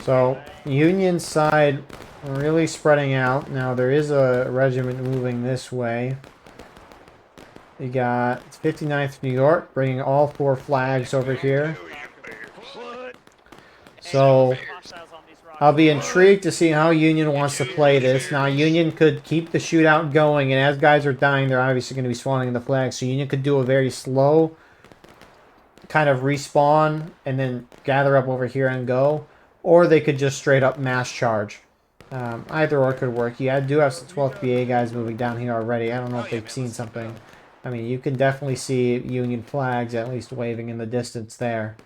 So, Union side really spreading out. Now, there is a regiment moving this way. You got 59th New York bringing all 4 flags over here. So, I'll be intrigued to see how Union wants to play this. Now, Union could keep the shootout going, and as guys are dying, they're obviously going to be spawning in the flags. So, Union could do a very slow kind of respawn and then gather up over here and go. Or they could just straight up mass charge. Either or could work. You do have some 12th BA guys moving down here already. I don't know if they've seen something. I mean, you can definitely see Union flags at least waving in the distance there.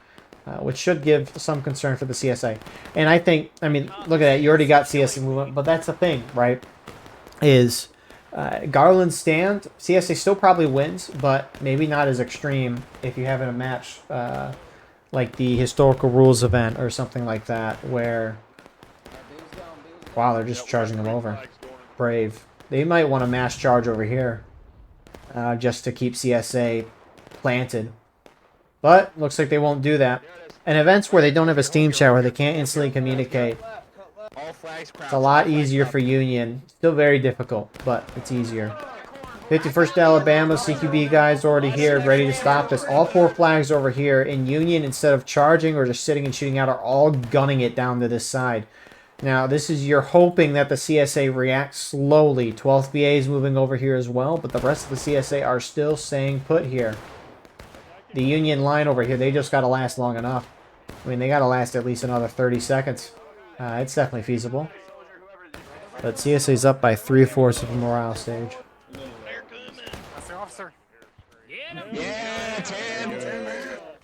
Which should give some concern for the CSA. And I think, I mean, look at that. You already got CSA movement. But that's the thing, right? Is Garland stand. CSA still probably wins. But maybe not as extreme if you have in a match like the historical rules event or something like that, where wow, they're just charging them over. Brave. They might want to mass charge over here just to keep CSA planted, but looks like they won't do that. And events where they don't have a steam shower, they can't instantly communicate. It's a lot easier for Union. Still very difficult, but it's easier. 51st Alabama, CQB guys already here, ready to stop this. All 4 flags over here. In Union, instead of charging or just sitting and shooting out, are all gunning it down to this side. Now, this is, you're hoping that the CSA reacts slowly. 12th BA is moving over here as well, but the rest of the CSA are still staying put here. The Union line over here, they just got to last long enough. I mean, they got to last at least another 30 seconds. It's definitely feasible. But CSA's up by 3/4 of a morale stage.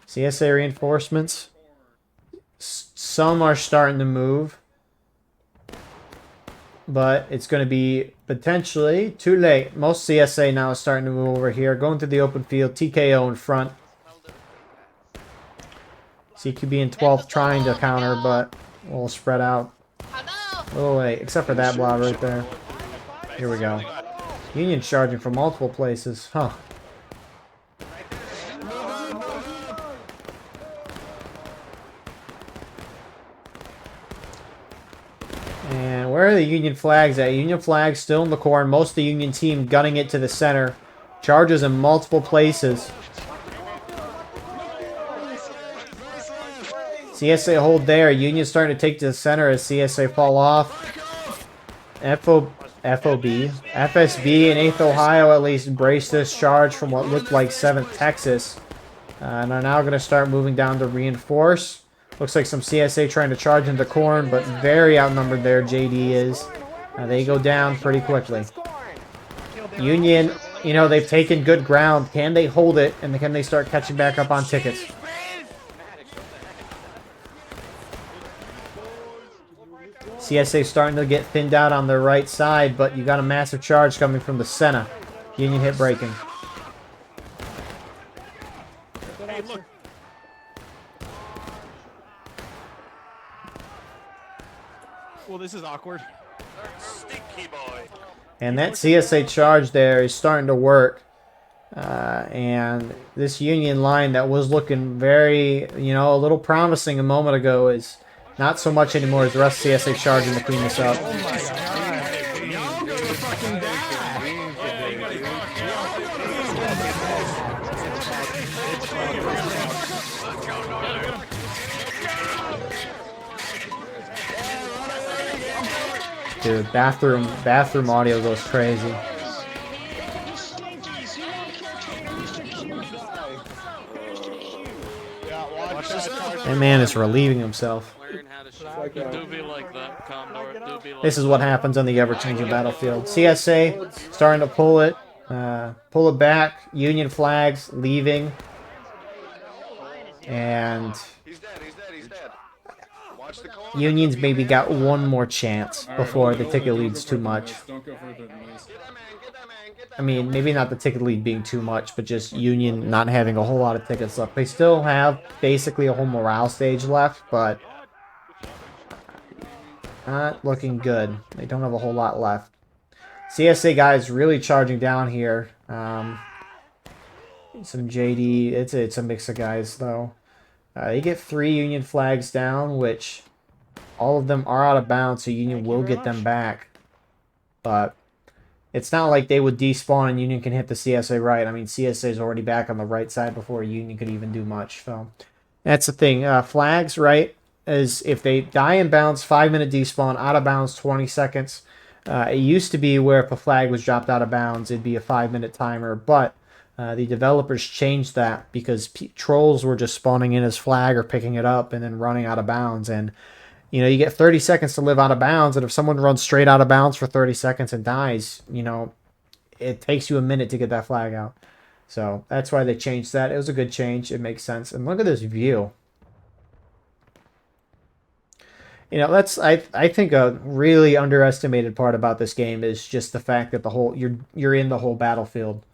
CSA reinforcements. Some are starting to move. But it's going to be potentially too late. Most CSA now is starting to move over here. Going to the open field. TKO in front. CQB in 12th trying to counter, but we'll spread out. A little late, except for that blob right there. Here we go. Union charging from multiple places. Huh. And where are the Union flags at? Union flags still in the corner. Most of the Union team gunning it to the center. Charges in multiple places. CSA hold there. Union starting to take to the center as CSA fall off. FOB, FSB, and 8th Ohio at least embrace this charge from what looked like 7th Texas. And are now going to start moving down to reinforce. Looks like some CSA trying to charge into corn, but very outnumbered there, JD is. They go down pretty quickly. Union, you know, they've taken good ground. Can they hold it, and can they start catching back up on tickets? CSA starting to get thinned out on their right side, but you got a massive charge coming from the center. Union hit breaking. Hey, look. Well, this is awkward. Stinky boy. And that CSA charge there is starting to work. And this Union line that was looking very, you know, a little promising a moment ago is not so much anymore as the rest of CSA charging to clean this up. fucking die. Dude, bathroom audio goes crazy. That man is relieving himself. This is what happens on the ever-changing battlefield. CSA starting to pull it back. Union flags leaving, and Union's maybe got one more chance before the ticket lead's too much. I mean, maybe not the ticket lead being too much, but just Union not having a whole lot of tickets left. They still have basically a whole morale stage left, but not looking good. They don't have a whole lot left. CSA guys really charging down here. Some JD. It's a mix of guys though. You get 3 Union flags down, which all of them are out of bounds, so Union will get them back. But it's not like they would despawn and Union can hit the CSA right. I mean, CSA is already back on the right side before Union could even do much. So that's the thing. Flags, right, is if they die in bounds, 5-minute despawn, out of bounds, 20 seconds. It used to be where if a flag was dropped out of bounds, it'd be a 5-minute timer, but the developers changed that because trolls were just spawning in his flag or picking it up and then running out of bounds. And, you know, you get 30 seconds to live out of bounds, and if someone runs straight out of bounds for 30 seconds and dies, you know, it takes you a minute to get that flag out. So that's why they changed that. It was a good change. It makes sense. And look at this view. You know, that's I think a really underestimated part about this game is just the fact that the whole you're in the whole battlefield.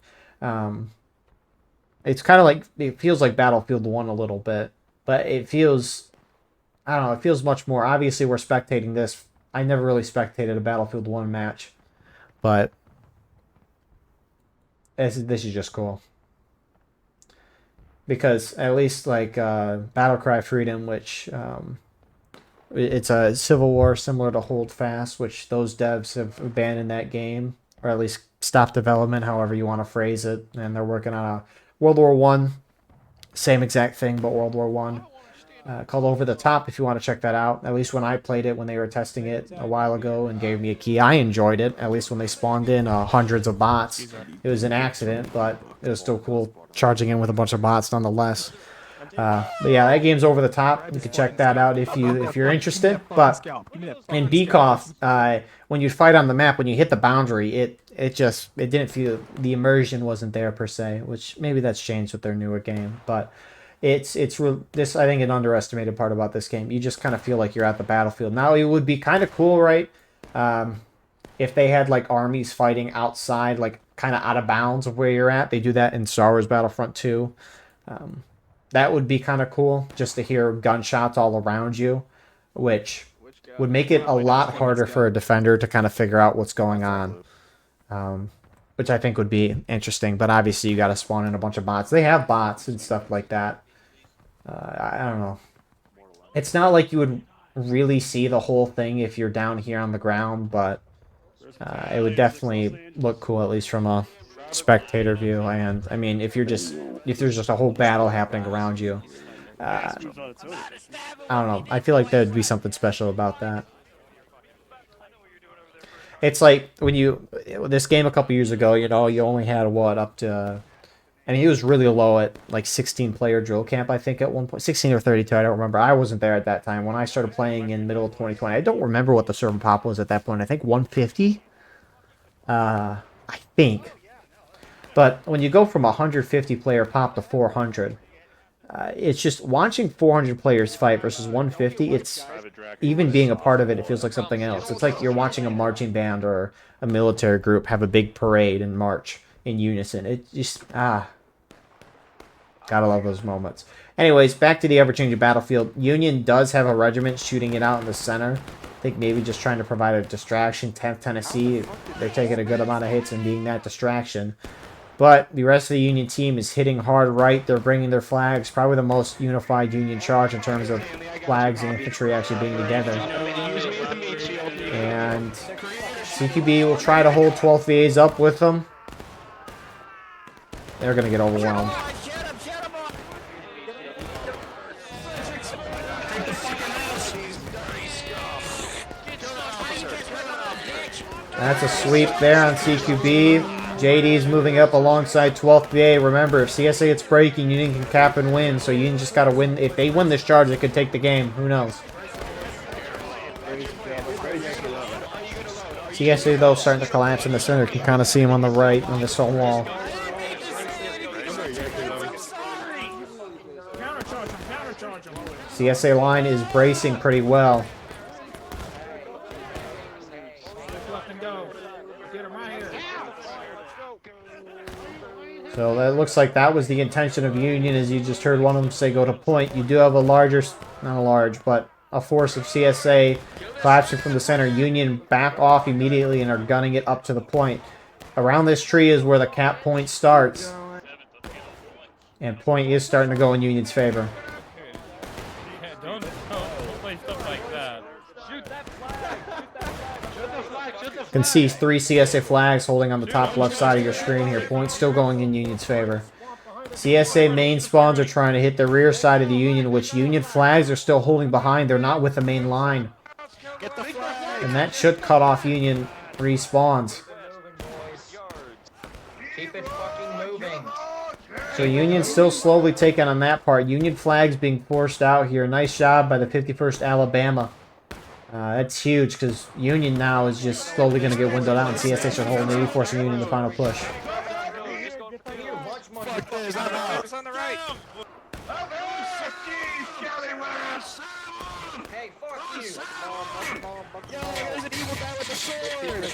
It's kind of like, it feels like Battlefield 1 a little bit, but it feels, I don't know, it feels much more. Obviously, we're spectating this. I never really spectated a Battlefield 1 match, but this is just cool. Because at least like Battlecry Freedom, which it's a Civil War similar to Hold Fast, which those devs have abandoned that game, or at least stopped development, however you want to phrase it, and they're working on a World War One, same exact thing, but World War One, called Over the Top. If you want to check that out, at least when I played it, when they were testing it a while ago and gave me a key, I enjoyed it. At least when they spawned in hundreds of bots, it was an accident, but it was still cool charging in with a bunch of bots nonetheless. But yeah, that game's Over the Top. You can check that out if you're interested. But in BKOF, when you fight on the map, when you hit the boundary, it didn't feel, the immersion wasn't there per se, which maybe that's changed with their newer game. But this I think an underestimated part about this game. You just kind of feel like you're at the battlefield. Now it would be kind of cool, right? If they had like armies fighting outside, like kind of out of bounds of where you're at. They do that in Star Wars Battlefront 2. That would be kind of cool, just to hear gunshots all around you, which would make it a lot harder for a defender to kind of figure out what's going on, which I think would be interesting. But obviously, you got to spawn in a bunch of bots. They have bots and stuff like that. I don't know. It's not like you would really see the whole thing if you're down here on the ground, but it would definitely look cool, at least from a spectator view. And I mean, if there's just a whole battle happening around you, I don't know, I feel like there'd be something special about that. It's like when this game a couple years ago, you know, you only had what, up to, I mean, it was really low at like 16-player drill camp, I think at one point, 16 or 32, I don't remember. I wasn't there at that time. When I started playing in middle of 2020, I don't remember what the server pop was at that point. I think 150, I think. But when you go from 150 player pop to 400, it's just watching 400 players fight versus 150. It's even being a part of it, it feels like something else. It's like you're watching a marching band or a military group have a big parade and march in unison. It just, gotta love those moments. Anyways, back to the ever-changing battlefield. Union does have a regiment shooting it out in the center. I think maybe just trying to provide a distraction. 10th Tennessee, they're taking a good amount of hits and being that distraction. But the rest of the Union team is hitting hard right. They're bringing their flags. Probably the most unified Union charge in terms of flags and infantry actually being together. And And CQB will try to hold 12th VAs up with them. They're going to get overwhelmed. That's a sweep there on CQB. JD's moving up alongside 12th VA. Remember, if CSA gets breaking, Union can cap and win. So Union just got to win. If they win this charge, they could take the game. Who knows? CSA, though, starting to collapse in the center. You can kind of see him on the right on this whole wall. CSA line is bracing pretty well. So that looks like that was the intention of Union, as you just heard one of them say go to point. You do have a larger, not a large, but a force of CSA collapsing from the center. Union back off immediately and are gunning it up to the point. Around this tree is where the cap point starts. And point is starting to go in Union's favor. Yeah, don't play stuff like that. Shoot that flag! Shoot the flag! Shoot the flag! You can see 3 CSA flags holding on the top left side of your screen here. Point still going in Union's favor. CSA main spawns are trying to hit the rear side of the Union, which Union flags are still holding behind. They're not with the main line. And that should cut off Union respawns. Keep it fucking moving. So Union still slowly taking on that part. Union flags being forced out here. Nice job by the 51st Alabama. That's huge because Union now is just slowly going to get windowed out, and CSA should hold, maybe forcing Union the final push. It's on the right. Hey, fuck you. Yo, there's an evil guy with a sword.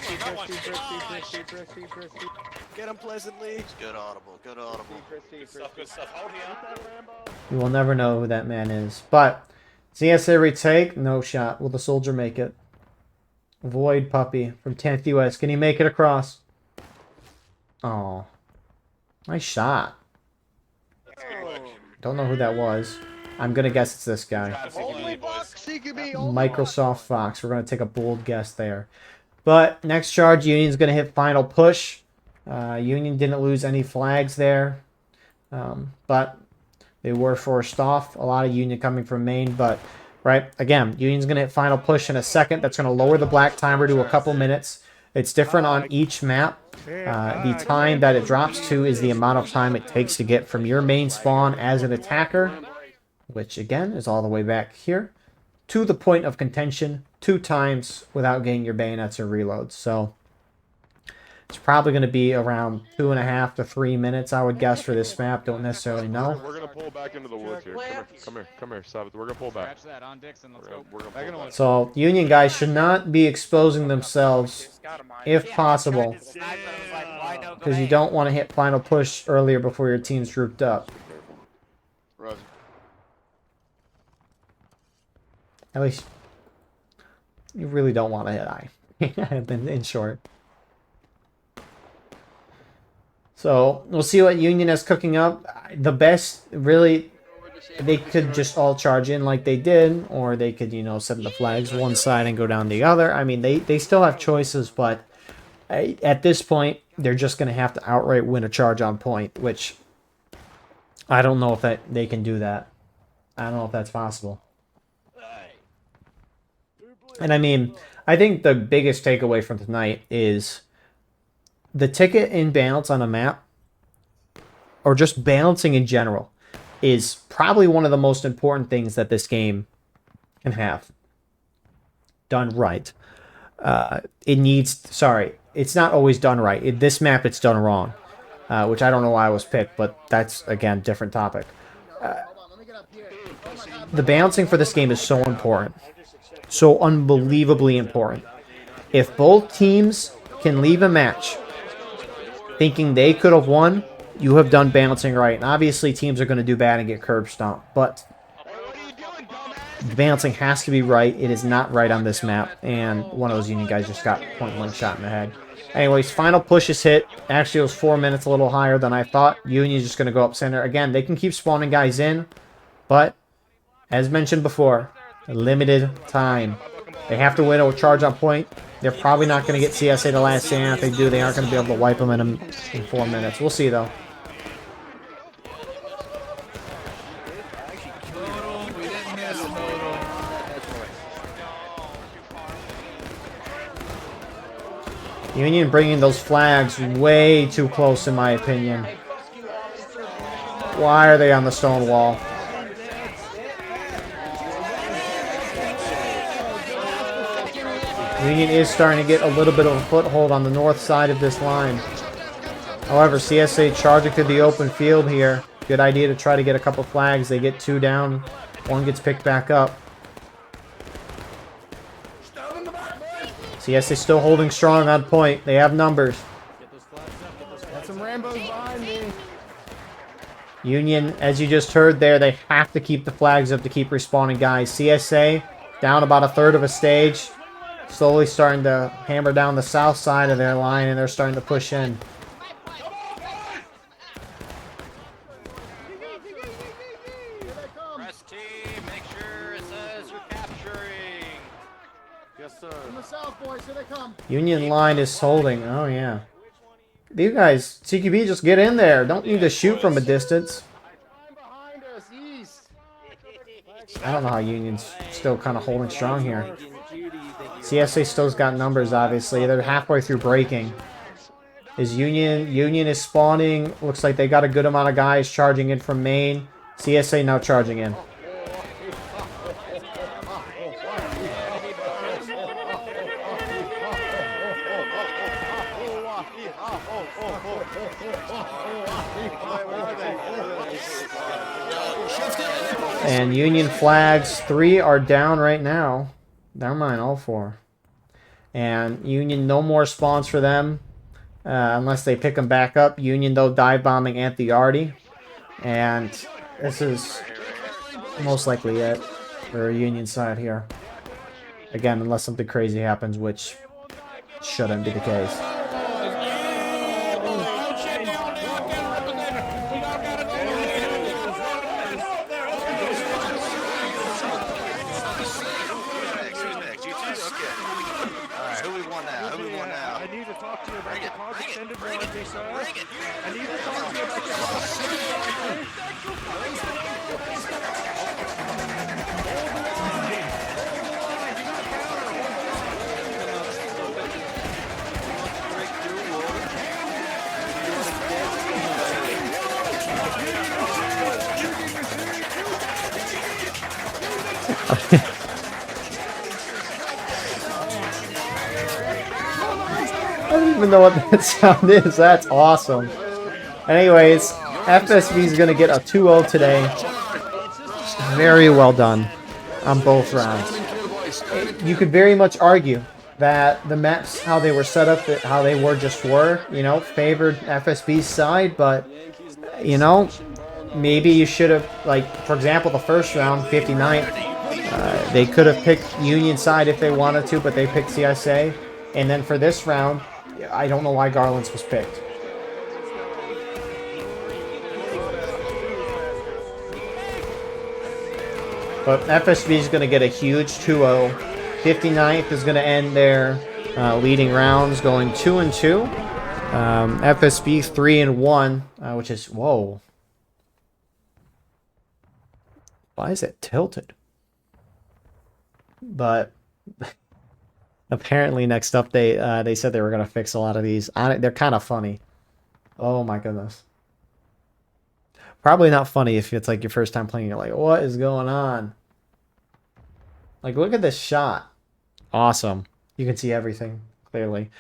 Get him pleasantly. Good audible. Good audible. Good stuff. Hold him. You will never know who that man is. But CSA retake, no shot. Will the soldier make it? Void Puppy from 10th US. Can he make it across? Oh, nice shot. Don't know who that was. I'm going to guess it's this guy. Microsoft Fox. We're going to take a bold guess there. But next charge, Union's going to hit final push. Union didn't lose any flags there. But they were forced off. A lot of Union coming from Maine. But, right, again, Union's going to hit final push in a second. That's going to lower the black timer to a couple minutes. It's different on each map. The time that it drops to is the amount of time it takes to get from your main spawn as an attacker, which again is all the way back here, to the point of contention 2 times without getting your bayonets or reloads. So it's probably going to be around 2.5 to 3 minutes, I would guess, for this map. Don't necessarily know. We're going to pull back into the woods here. Come here, Sabbath. We're going to pull back. Scratch that on Dixon. Let's go. We're going to pull back. So Union guys should not be exposing themselves if possible, because you don't want to hit final push earlier before your team's grouped up. At least you really don't want to hit I in short. So we'll see what Union is cooking up. The best, really, they could just all charge in like they did, or they could, you know, set the flags one side and go down the other. I mean, they still have choices, but at this point, they're just going to have to outright win a charge on point, which I don't know if they can do that. I don't know if that's possible. And I mean, I think the biggest takeaway from tonight is the ticket imbalance on a map, or just balancing in general, is probably one of the most important things that this game can have. Done right. It's not always done right. This map, it's done wrong, which I don't know why it was picked, but that's, again, different topic. The balancing for this game is so important. So unbelievably important. If both teams can leave a match thinking they could have won, you have done balancing right. And obviously teams are going to do bad and get curb stomped, but the balancing has to be right. It is not right on this map, and one of those Union guys just got point-blank shot in the head. Anyways, final push is hit. Actually, it was 4 minutes, a little higher than I thought. Union's just going to go up center. Again, they can keep spawning guys in, but as mentioned before, limited time. They have to win or charge on point. They're probably not going to get CSA the last stand. If they do, they aren't going to be able to wipe them in 4 minutes. We'll see, though. We didn't miss total. Union bringing those flags way too close, in my opinion. Why are they on the stone wall? Union is starting to get a little bit of a foothold on the north side of this line. However, CSA charging through the open field here. Good idea to try to get a couple flags. They get 2 down. 1 gets picked back up. CSA still holding strong on point. They have numbers. Got some Rambos behind me. Union, as you just heard there, they have to keep the flags up to keep respawning guys. CSA down about a third of a stage. Slowly starting to hammer down the south side of their line, and they're starting to push in. Press T, make sure it says you're capturing. Yes, sir. From the south, boys, here they come. Union line is holding. Oh, yeah. You guys, CQB, just get in there. Don't need to shoot from a distance. Behind us, east. I don't know how Union's still kind of holding strong here. CSA still's got numbers, obviously. They're halfway through breaking. Is Union is spawning. Looks like they got a good amount of guys charging in from main. CSA now charging in. And Union flags, 3 are down right now. Never mind, all 4. And Union, no more spawns for them unless they pick them back up. Union, though, dive bombing at the Arty. And this is most likely it for Union side here. Again, unless something crazy happens, which shouldn't be the case. I need to talk to you about the cause extended warranty, sir. I need to talk to you about the cause extended I don't even know what that sound is. That's awesome. Anyways, FSB is going to get a 2-0 today. Very well done on both rounds. You could very much argue that the maps, how they were set up, how they were just were, you know, favored FSB's side, but, you know, maybe you should have, like, for example, the first round, 59th, they could have picked Union side if they wanted to, but they picked CSA. And then for this round, I don't know why Garland's was picked. But FSB is going to get a huge 2-0. 59th is going to end their leading rounds, going 2-2. FSB 3-1, which is, whoa. Why is it tilted? But apparently next up they said they were going to fix a lot of these. They're kind of funny. Oh my goodness. Probably not funny if it's like your first time playing. You're like, what is going on? Like, look at this shot. Awesome. You can see everything clearly.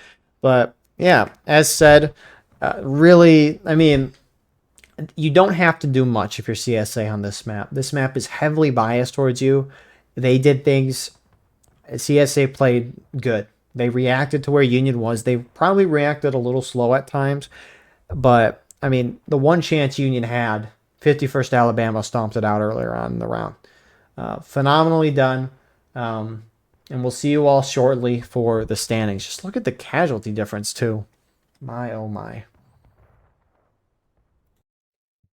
But yeah, as said, really, I mean, you don't have to do much if you're CSA on this map. This map is heavily biased towards you. They did things. CSA played good. They reacted to where Union was. They probably reacted a little slow at times. But, I mean, the one chance Union had, 51st Alabama stomped it out earlier on in the round. Phenomenally done. And we'll see you all shortly for the standings. Just look at the casualty difference, too. My, oh my.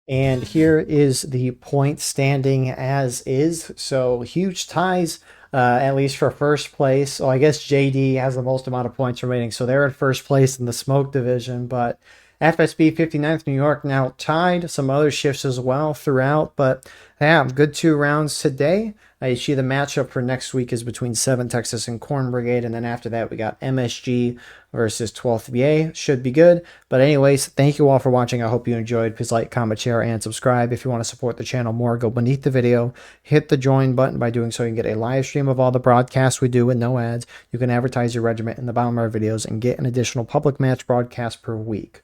And here is the point standing as is. So huge ties at least for first place. So I guess JD has the most amount of points remaining, so they're at first place in the smoke division. But FSB 59th New York now tied. Some other shifts as well throughout, but yeah, good 2 rounds today. You see the matchup for next week is between 7 Texas and Corn Brigade, and then after that we got MSG versus 12th VA. Should be good. But anyways, thank you all for watching. I hope you enjoyed. Please like, comment, share, and subscribe. If you want to support the channel more, go beneath the video, hit the join button. By doing so, you can get a live stream of all the broadcasts we do with no ads. You can advertise your regiment in the bottom of our videos and get an additional public match broadcast per week.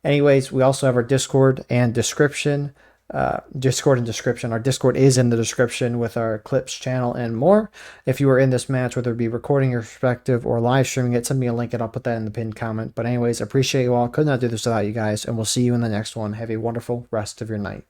Anyways, we also have our Discord and description. Discord and description. Our Discord is in the description with our clips channel and more. If you are in this match, whether it be recording your perspective or live streaming it, send me a link and I'll put that in the pinned comment. But anyways, appreciate you all. Could not do this without you guys, and we'll see you in the next one. Have a wonderful rest of your night.